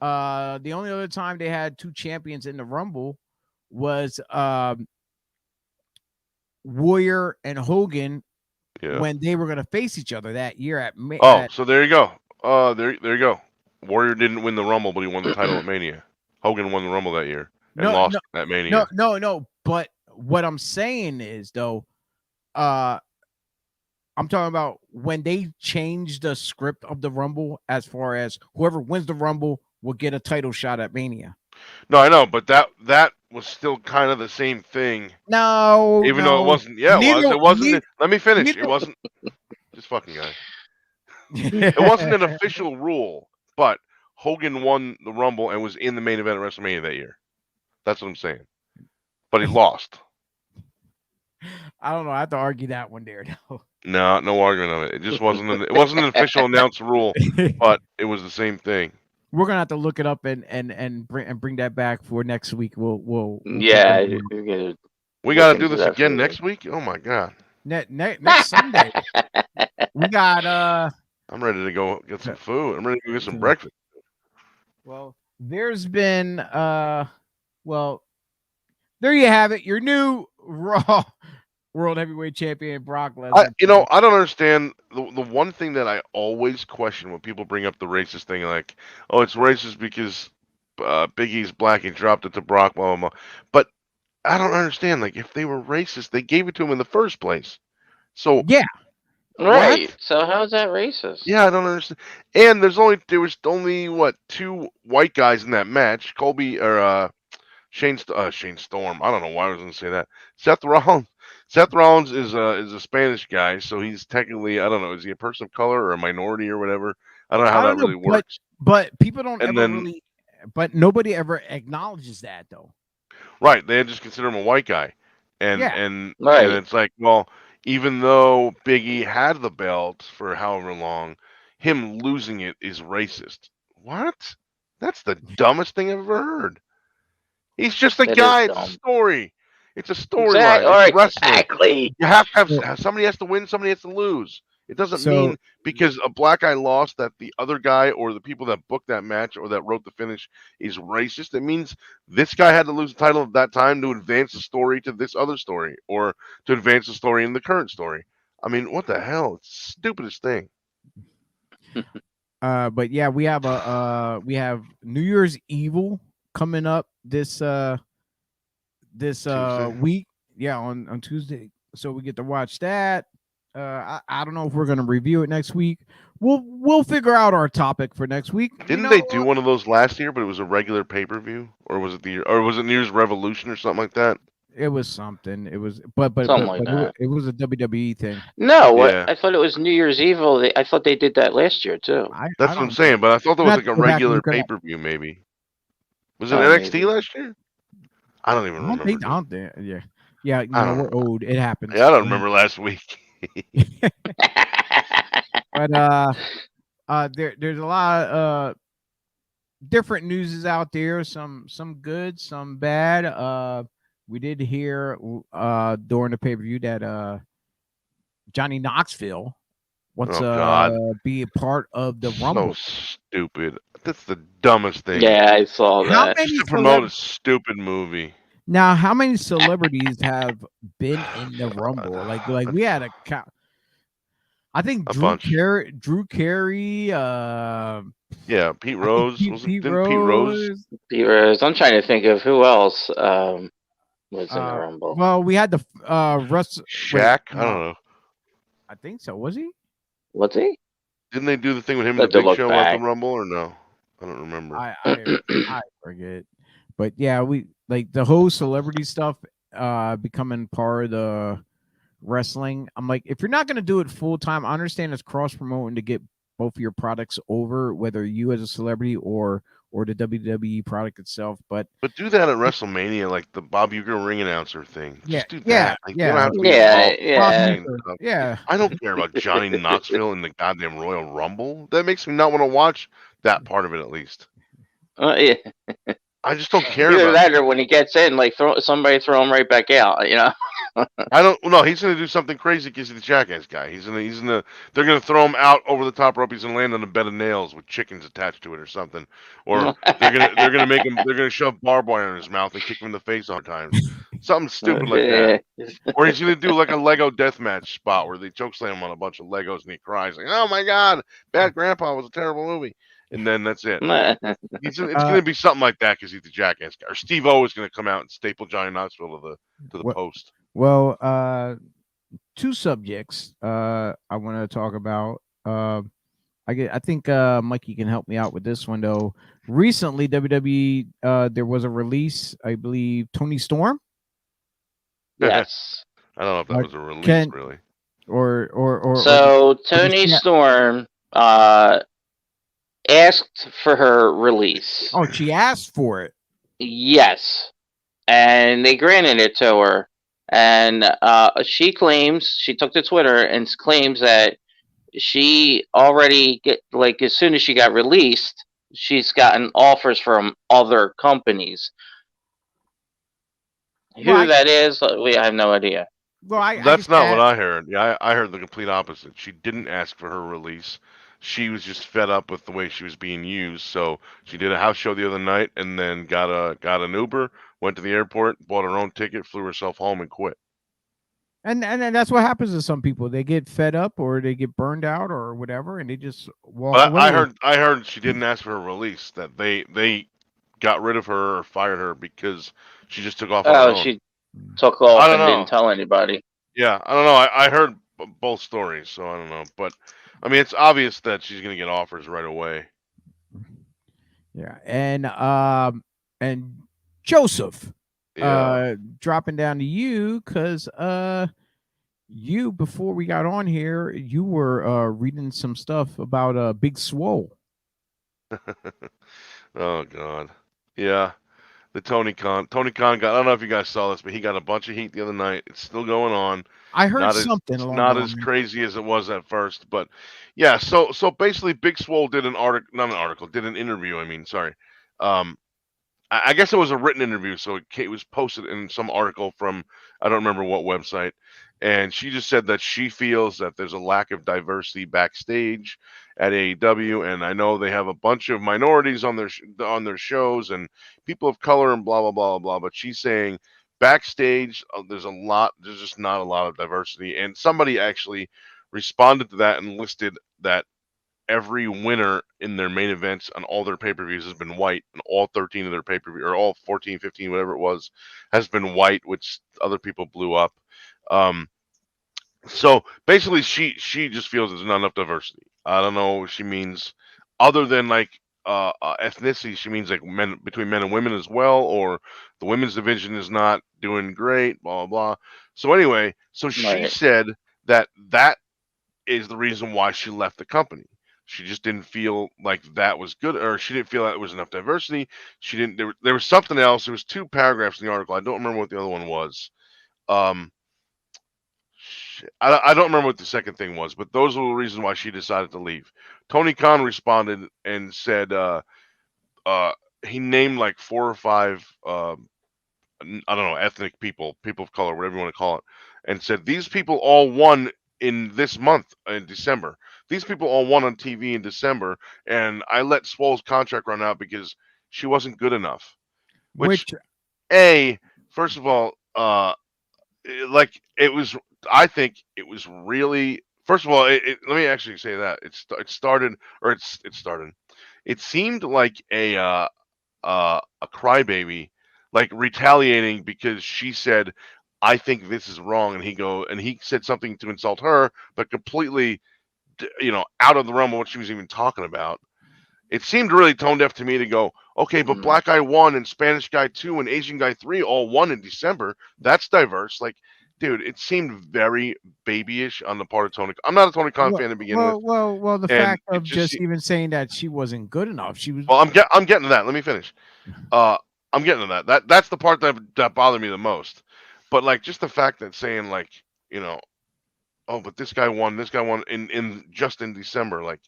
Yeah. The only other time they had two champions in the Rumble was Warrior and Hogan when they were going to face each other that year at. So there you go. There you go. Warrior didn't win the Rumble, but he won the title at Mania. Hogan won the Rumble that year and lost at Mania. No. But what I'm saying is though, I'm talking about when they changed the script of the Rumble as far as whoever wins the Rumble will get a title shot at Mania. No, I know, but that was still kind of the same thing. No. Even though it wasn't. Yeah, it wasn't. Let me finish. It wasn't. This fucking guy. It wasn't an official rule, but Hogan won the Rumble and was in the main event of WrestleMania that year. That's what I'm saying. But he lost. I don't know. I have to argue that one there, though. No argument on it. It just wasn't. It wasn't an official announced rule, but it was the same thing. We're gonna have to look it up and bring that back for next week. We'll we got to do this again next week. Oh my god! Next Sunday we got. I'm ready to go get some food. I'm ready to go get some breakfast. Well, there's been well, there you have it. Your new Raw World Heavyweight Champion Brock Lesnar. I don't understand the one thing that I always question when people bring up the racist thing, like, oh, it's racist because Big E's black, he dropped it to Brock, blah, blah, blah. But I don't understand. Like, if they were racist, they gave it to him in the first place. So yeah, right. What? So how's that racist? Yeah, I don't understand. And there was only what, 2 white guys in that match, Colby or Shane Storm. I don't know why I was going to say that. Seth Rollins. Seth Rollins is a Spanish guy, so he's technically, I don't know, is he a person of color or a minority or whatever? I don't know how that really works. But people don't really. But nobody ever acknowledges that though. Right, they just consider him a white guy, and it's like, well, even though Big E had the belt for however long, him losing it is racist. What? That's the dumbest thing I've ever heard. He's just a guy. It's a story. It's a storyline. Exactly. You have to have somebody has to win, somebody has to lose. It doesn't So- mean because a black guy lost that the other guy or the people that booked that match or that wrote the finish is racist. It means this guy had to lose the title at that time to advance the story to this other story or to advance the story in the current story. I mean, what the hell? It's the stupidest thing. But yeah, we have New Year's Evil coming up this Tuesday. week. Yeah, on Tuesday. So we get to watch that. I don't know if we're gonna review it next week. We'll figure out our topic for next week. Didn't they do one of those last year, but it was a regular pay-per-view, or was it New Year's Revolution or something like that? It was something. It was, but Something like it that. it was a WWE thing. No, Yeah. I thought it was New Year's Evil. I thought they did that last year too. That's what I'm saying, but I thought there was We'll have like to a go back and regular look at it. pay-per-view, maybe. Was it Oh, NXT maybe. last year? I don't even I remember. don't think. Yeah. You I know, don't we're old. It happens. Yeah, I don't remember last week. But there's a lot of different news is out there. Some good, some bad. We did hear during the pay-per-view that Johnny Knoxville wants Oh, God. be a part of the Rumble. So stupid. That's the dumbest thing. Yeah, I saw How that. many Just to promote a celeb- stupid movie. Now, how many celebrities have been in the Rumble? Like we had a count. I think A Drew bunch. Carey, Yeah, Pete Rose. Pete Didn't Pete Rose? Pete Rose. I'm trying to think of who else was in the Rumble. Well, we had the Russ. Shaq? I don't know. I think so. Was he? What's he? Didn't they do the thing with him Have and to the Big look Show at back. the Rumble or no? I don't remember. I forget. But yeah, we like the whole celebrity stuff becoming part of the wrestling. I'm like, if you're not gonna do it full time, I understand it's cross promoting to get both of your products over, whether you as a celebrity or the WWE product itself. But do that at WrestleMania, like the Bob Uecker ring announcer thing. Yeah, Just do that. yeah, Like, yeah. You don't have to be Yeah, involved in yeah. saying stuff. yeah, I don't care about Johnny Knoxville in the goddamn Royal Rumble. That makes me not want to watch that part of it, at least. Yeah. I just don't care Either about that or when he gets in, like throw him right back out. You know. I don't. No, he's gonna do something crazy because he's the jackass guy. They're gonna throw him out over the top rope. He's gonna land on a bed of nails with chickens attached to it or something. Or they're gonna make him. They're gonna shove barbed wire in his mouth and kick him in the face 100 times. Something stupid like that. Or he's gonna do like a Lego deathmatch spot where they chokeslam him on a bunch of Legos and he cries like, "Oh my God, Bad Grandpa was a terrible movie." And then that's it. It's gonna be something like that because he's the jackass guy. Or Steve O is gonna come out and staple Johnny Knoxville to the post. Well, two subjects I want to talk about. I think Mikey can help me out with this one though. Recently, WWE there was a release, I believe, Tony Storm. Yes. I don't know if that was a release, really. Or So Tony Storm asked for her release. Oh, she asked for it. Yes, and they granted it to her. And she took to Twitter and claims that she already as soon as she got released, she's gotten offers from other companies. Who that is, we have no idea. Well, That's not what I heard. Yeah, I heard the complete opposite. She didn't ask for her release. She was just fed up with the way she was being used. So she did a house show the other night and then got an Uber, went to the airport, bought her own ticket, flew herself home, and quit. And that's what happens to some people. They get fed up or they get burned out or whatever, and they just walk away. I heard she didn't ask for her release. That they got rid of her or fired her because she just took off on her own. She took off and didn't tell anybody. Yeah, I don't know. I heard both stories, so I don't know. But I mean, it's obvious that she's gonna get offers right away. Yeah, and Joseph, dropping down to you because you before we got on here, you were reading some stuff about Big Swole. Oh God, yeah. The Tony Khan got. I don't know if you guys saw this, but he got a bunch of heat the other night. It's still going on. I heard not something. Not as crazy as it was at first, but yeah. So basically, Big Swole did an interview. I mean, sorry, I guess it was a written interview, so it was posted in some article from I don't remember what website, and she just said that she feels that there's a lack of diversity backstage at AEW, and I know they have a bunch of minorities on on their shows and people of color and blah blah blah blah. But she's saying backstage there's just not a lot of diversity, and somebody actually responded to that and listed that every winner in their main events on all their pay-per-views has been white, and all 13 of their pay-per-view, or all 14, 15, whatever it was, has been white, which other people blew up. Um, so basically, she just feels there's not enough diversity. I don't know what she means, other than like ethnicity. She means like men between men and women as well, or the women's division is not doing great. Blah blah blah. So anyway, so she Right. said that is the reason why she left the company. She just didn't feel like that was good, or she didn't feel that there was enough diversity. She didn't. There was something else. There was two paragraphs in the article. I don't remember what the other one was. Um, I don't remember what the second thing was, but those were the reasons why she decided to leave. Tony Khan responded and said uh, he named like 4 or 5 I don't know, ethnic people, people of color, whatever you want to call it, and said these people all won in this month in December. These people all won on TV in December, and I let Swole's contract run out because she wasn't good enough. Which, Which first of all, like it was. I think it was really. First of all, let me actually say that it started, or it started. It seemed like a crybaby, like retaliating because she said, "I think this is wrong," and he said something to insult her, but completely, out of the realm of what she was even talking about. It seemed really tone deaf to me to go, okay, but Mm. black guy 1 and Spanish guy 2 and Asian guy 3 all won in December. That's diverse. Like, dude, it seemed very babyish on the part of Tony. I'm not a Tony Khan fan to begin with, well, the and fact it of just just even saying that she wasn't good enough, she was. well, I'm getting to that. Let me finish. Uh, I'm getting to that. That's the part that bothered me the most. But like, just the fact that saying like, you know, oh, but this guy won in just in December. Like,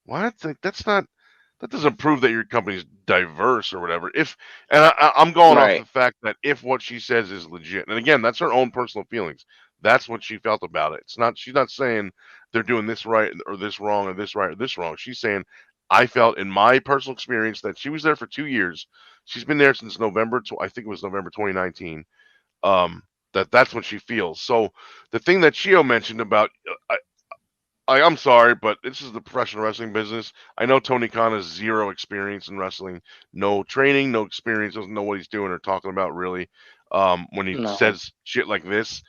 what? Like, that doesn't prove that your company's diverse or whatever. I'm going off the Right. fact that if what she says is legit, and again, that's her own personal feelings. That's what she felt about it. It's not. She's not saying they're doing this right or this wrong or this right or this wrong. She's saying I felt in my personal experience that she was there for 2 years. She's been there since November. I think it was November 2019. Um, that's what she feels. So the thing that Chio mentioned about I'm sorry, but this is the professional wrestling business. I know Tony Khan has zero experience in wrestling, no training, no experience, doesn't know what he's doing or talking about really. When he No. says shit like this,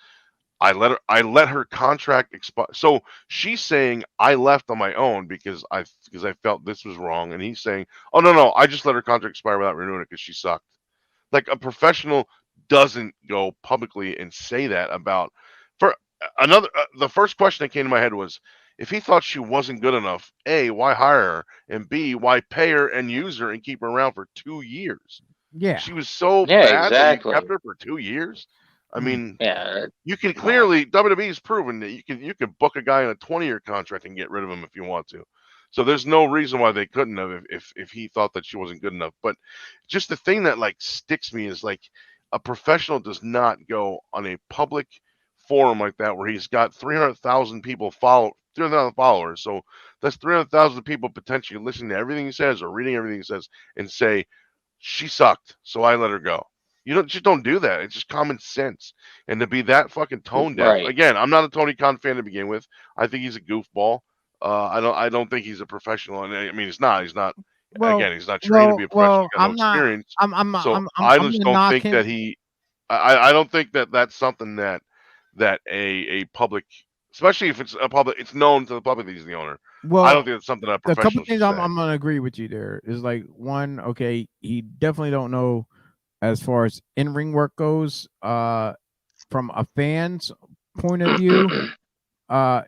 I let her contract expire. So she's saying I left on my own because I felt this was wrong, and he's saying, oh no, I just let her contract expire without renewing it because she sucked. Like a professional doesn't go publicly and say that about for another the first question that came to my head was if he thought she wasn't good enough, A, why hire her? And B, why pay her and use her and keep her around for 2 years? Yeah. She was so Yeah, bad that you kept exactly. her for 2 years. I Mm. mean, Yeah. you can No. clearly WWE's proven that you can book a guy on a 20-year contract and get rid of him if you want to. So there's no reason why they couldn't have if he thought that she wasn't good enough. But just the thing that like sticks me is like a professional does not go on a public forum like that where he's got 300,000 followers. So that's 300,000 people potentially listening to everything he says or reading everything he says and say she sucked, so I let her go. You don't do that. It's just common sense. And to be that fucking tone deaf. Right. Again, I'm not a Tony Khan fan to begin with. I think he's a goofball. I don't think he's a professional. And I mean, he's not. He's not. Well, Again, he's not trained to be a professional. He's got no I'm not. experience. I'm. So I'm. I I'm just gonna don't knock think that him. I don't think that that's something that a public, especially if it's a public, it's known to the public that he's the owner. I don't Well, think it's something that a the couple professional should things say. I'm gonna agree with you there is like one. Okay, he definitely don't know as far as in ring work goes. From a fan's point of view. Uh,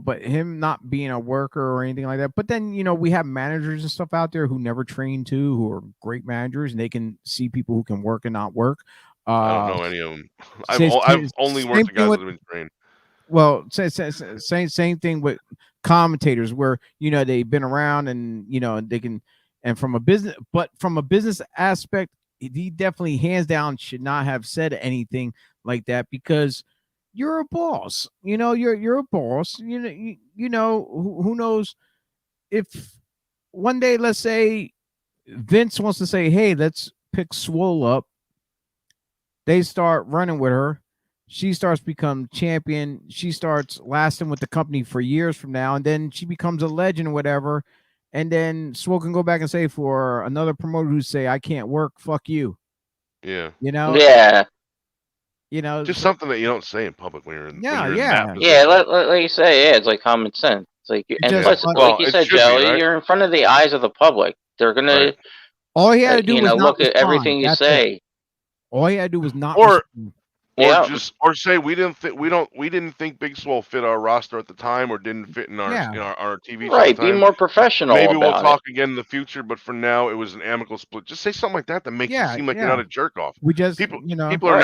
but him not being a worker or anything like that. But then, we have managers and stuff out there who never train too, who are great managers, and they can see people who can work and not work. I don't Uh, know any of them. I've only same worked with thing guys with that have been trained. well, same thing with commentators where they've been around and they can And from a business aspect, he definitely hands down should not have said anything like that, because you're a boss. You're a boss. Who knows if one day, let's say Vince wants to say, hey, let's pick Swole up. They start running with her. She starts become champion. She starts lasting with the company for years from now, and then she becomes a legend or whatever. And then Swole can go back and say, for another promoter who say, I can't work, fuck you. Yeah. Yeah. Just something that you don't say in public when you're in. Yeah, when you're yeah. in that position. Like you say, it's like common sense. It's like, and just- plus, well, like you it said, should be, Joey, right? you're in front of the eyes of the public. They're gonna, Right. All he had to do was not look at respond. everything you That's it. say. All he had to do was not Or- respond. Yeah. Or say we didn't think Big Swole fit our roster at the time, or didn't fit in our our TV show. Right. At the Be time. more professional. Maybe we'll about talk again in the future, but for now it was an amicable split. Just say something like that makes you seem like you're not a jerk off. We just People Right. are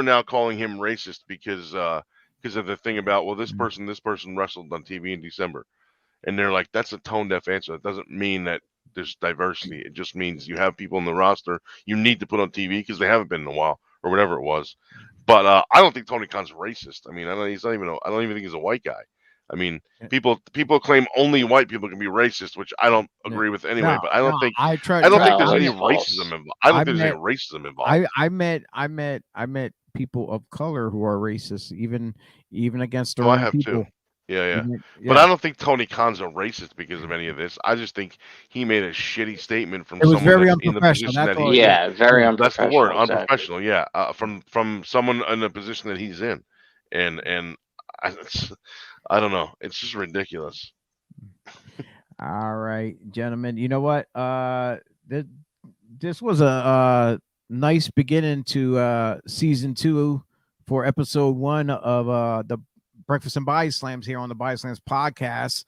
now calling him racist because of the thing about, well, this person wrestled on TV in December, and they're like, that's a tone deaf answer. That doesn't mean that there's diversity. It just means you have people in the roster you need to put on TV because they haven't been in a while or whatever it was. But I don't think Tony Khan's racist. I mean, I don't even think he's a white guy. I mean, people claim only white people can be racist, which I don't agree with anyway. No, but I don't no, think I I don't think there's No, any that's false. racism involved. I don't think there's any racism involved. I met people of color who are racist, even against their Oh, I own have people. too. Yeah. Even- But I don't think Tony Khan's a racist because of any of this. I just think he made a shitty statement from It was someone very that's in the unprofessional. position That's that all he. it Yeah. Very That's unprofessional. the word, exactly. unprofessional. Yeah, from someone in the position that he's in, and I don't know. It's just ridiculous. All right, gentlemen. You know what? This was a nice beginning to season 2 for episode 1 of the Breakfast and Body Slams here on the Body Slams podcast.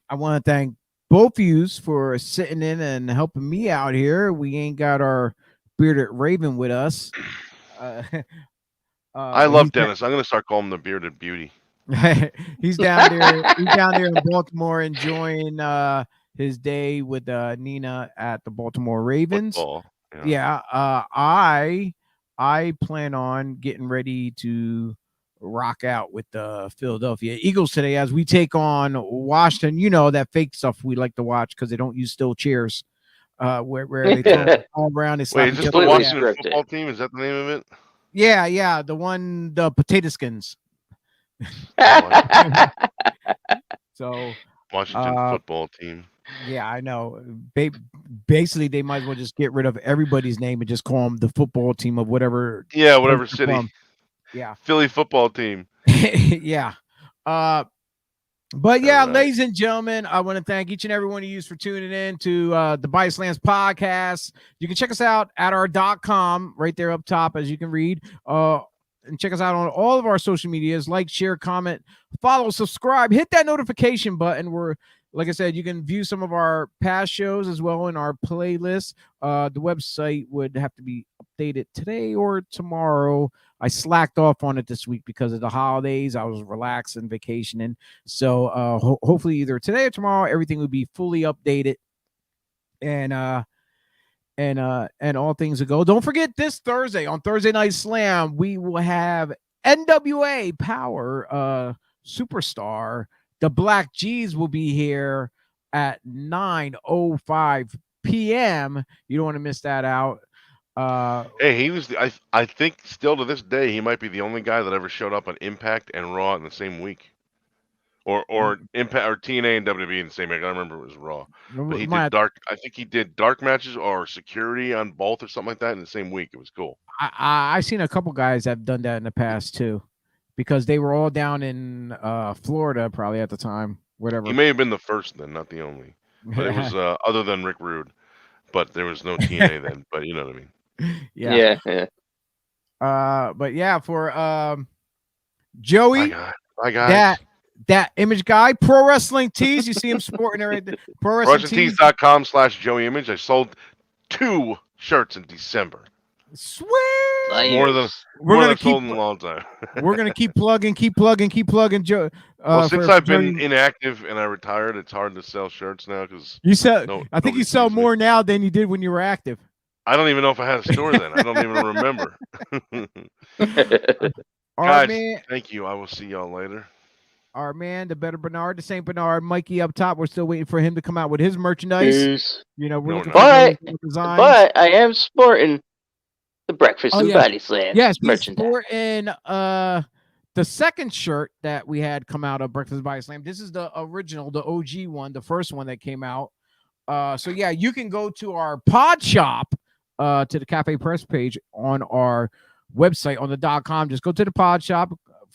I want to thank both of you for sitting in and helping me out here. We ain't got our bearded Raven with us. I love Dennis. I'm gonna start calling him the Bearded Beauty. He's down there. He's down there in Baltimore enjoying his day with Nina at the Baltimore Ravens. Football. Yeah. I plan on getting ready to rock out with the Philadelphia Eagles today as we take on Washington. You know, that fake stuff we like to watch because they don't use still chairs. Where they throw it all around. They slap Wait, is each this other. the Washington scripted. football team? Is that the name of it? Yeah, the potato skins. So Washington football team. yeah, I know. Basically, they might as well just get rid of everybody's name and just call them the football team of whatever. Yeah, whatever place they're city. from. Yeah. Philly football team. Yeah. But yeah, All right. ladies and gentlemen, I want to thank each and every one of you for tuning in to the BodySlams podcast. You can check us out at our .com right there up top, as you can read. And check us out on all of our social medias. Like, share, comment, follow, subscribe, hit that notification button. We're, like I said, you can view some of our past shows as well in our playlist. The website would have to be updated today or tomorrow. I slacked off on it this week because of the holidays. I was relaxing, vacationing. So hopefully either today or tomorrow, everything will be fully updated. And all things will go. Don't forget this Thursday on Thursday Night Slam, we will have NWA Power superstar. The Black G's will be here at 9:05 p.m. You don't want to miss that out. Hey, he was. I think still to this day, he might be the only guy that ever showed up on Impact and Raw in the same week, or Impact or TNA and WWE in the same week. I don't remember it was Raw, but he did dark. I think he did dark matches or security on both or something like that in the same week. It was cool. I've seen a couple guys that have done that in the past too, because they were all down in Florida probably at the time. Whatever. He may have been the first then, not the only. But it was other than Rick Rude, but there was no TNA then. But you know what I mean. Yeah. But yeah, for Joey, Bye guys. That image guy, Pro Wrestling Tees. You see him sporting everything. Pro Wrestling Tees. ProWrestlingTees.com/JoeyImage. I sold 2 shirts in December. Sweet. More than we're more gonna than I've told in a long time. we're gonna keep plugging, Joe. Well, since I've been Joe, inactive and I retired, it's hard to sell shirts now because you sell. no, I think nobody you sell sees me. more now than you did when you were active. I don't even know if I had a store then. I don't even remember. All right, Guys, man. thank you. I will see y'all later. All right, man. The better Bernard, the Saint Bernard, Mikey up top. We're still waiting for him to come out with his merchandise. Peace. You know, we're No, looking we're for not. those designs. But I am sporting the Breakfast Oh, and yeah. Body Slams Yes, he's merchandise. sporting the second shirt that we had come out of Breakfast by Slam. This is the original, the OG one, the first one that came out. So yeah, you can go to our pod shop, to the Cafe Press page on our website on the .com. Just go to the pod shop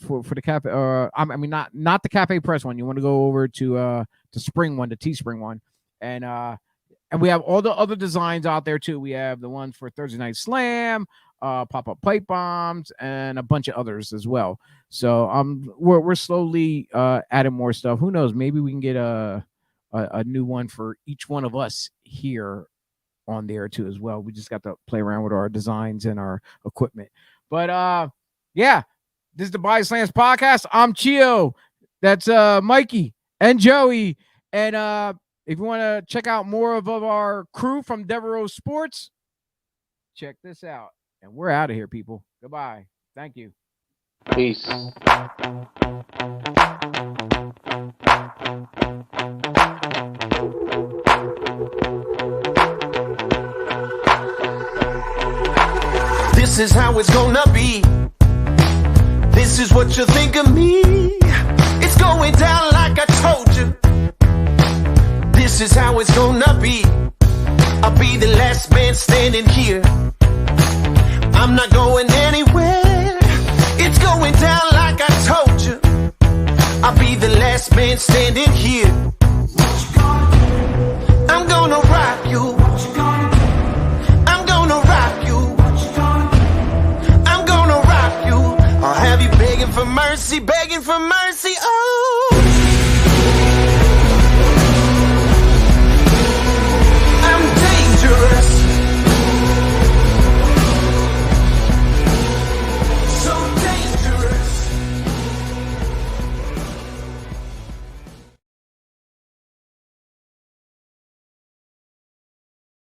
for the cafe. I mean not the Cafe Press one. You want to go over to the Spring one, the Teespring one, and we have all the other designs out there too. We have the ones for Thursday Night Slam, pop-up pipe bombs, and a bunch of others as well. So we're slowly adding more stuff. Who knows? Maybe we can get a new one for each one of us here on there too as well. We just got to play around with our designs and our equipment. But yeah, this is the BodySlams podcast. I'm Chio. That's Mikey and Joey. And if you want to check out more of our crew from Devereaux Sports, check this out. And we're out of here, people. Goodbye. Thank you. Peace. This is how it's gonna be. This is what you think of me. It's going down like I told you. This is how it's gonna be. I'll be the last man standing here. I'm not going anywhere. It's going down like I told you. I'll be the last man standing here. I'm gonna rock you. I'm gonna rock you. I'm gonna rock you. I'll have you begging for mercy, begging for mercy. Oh.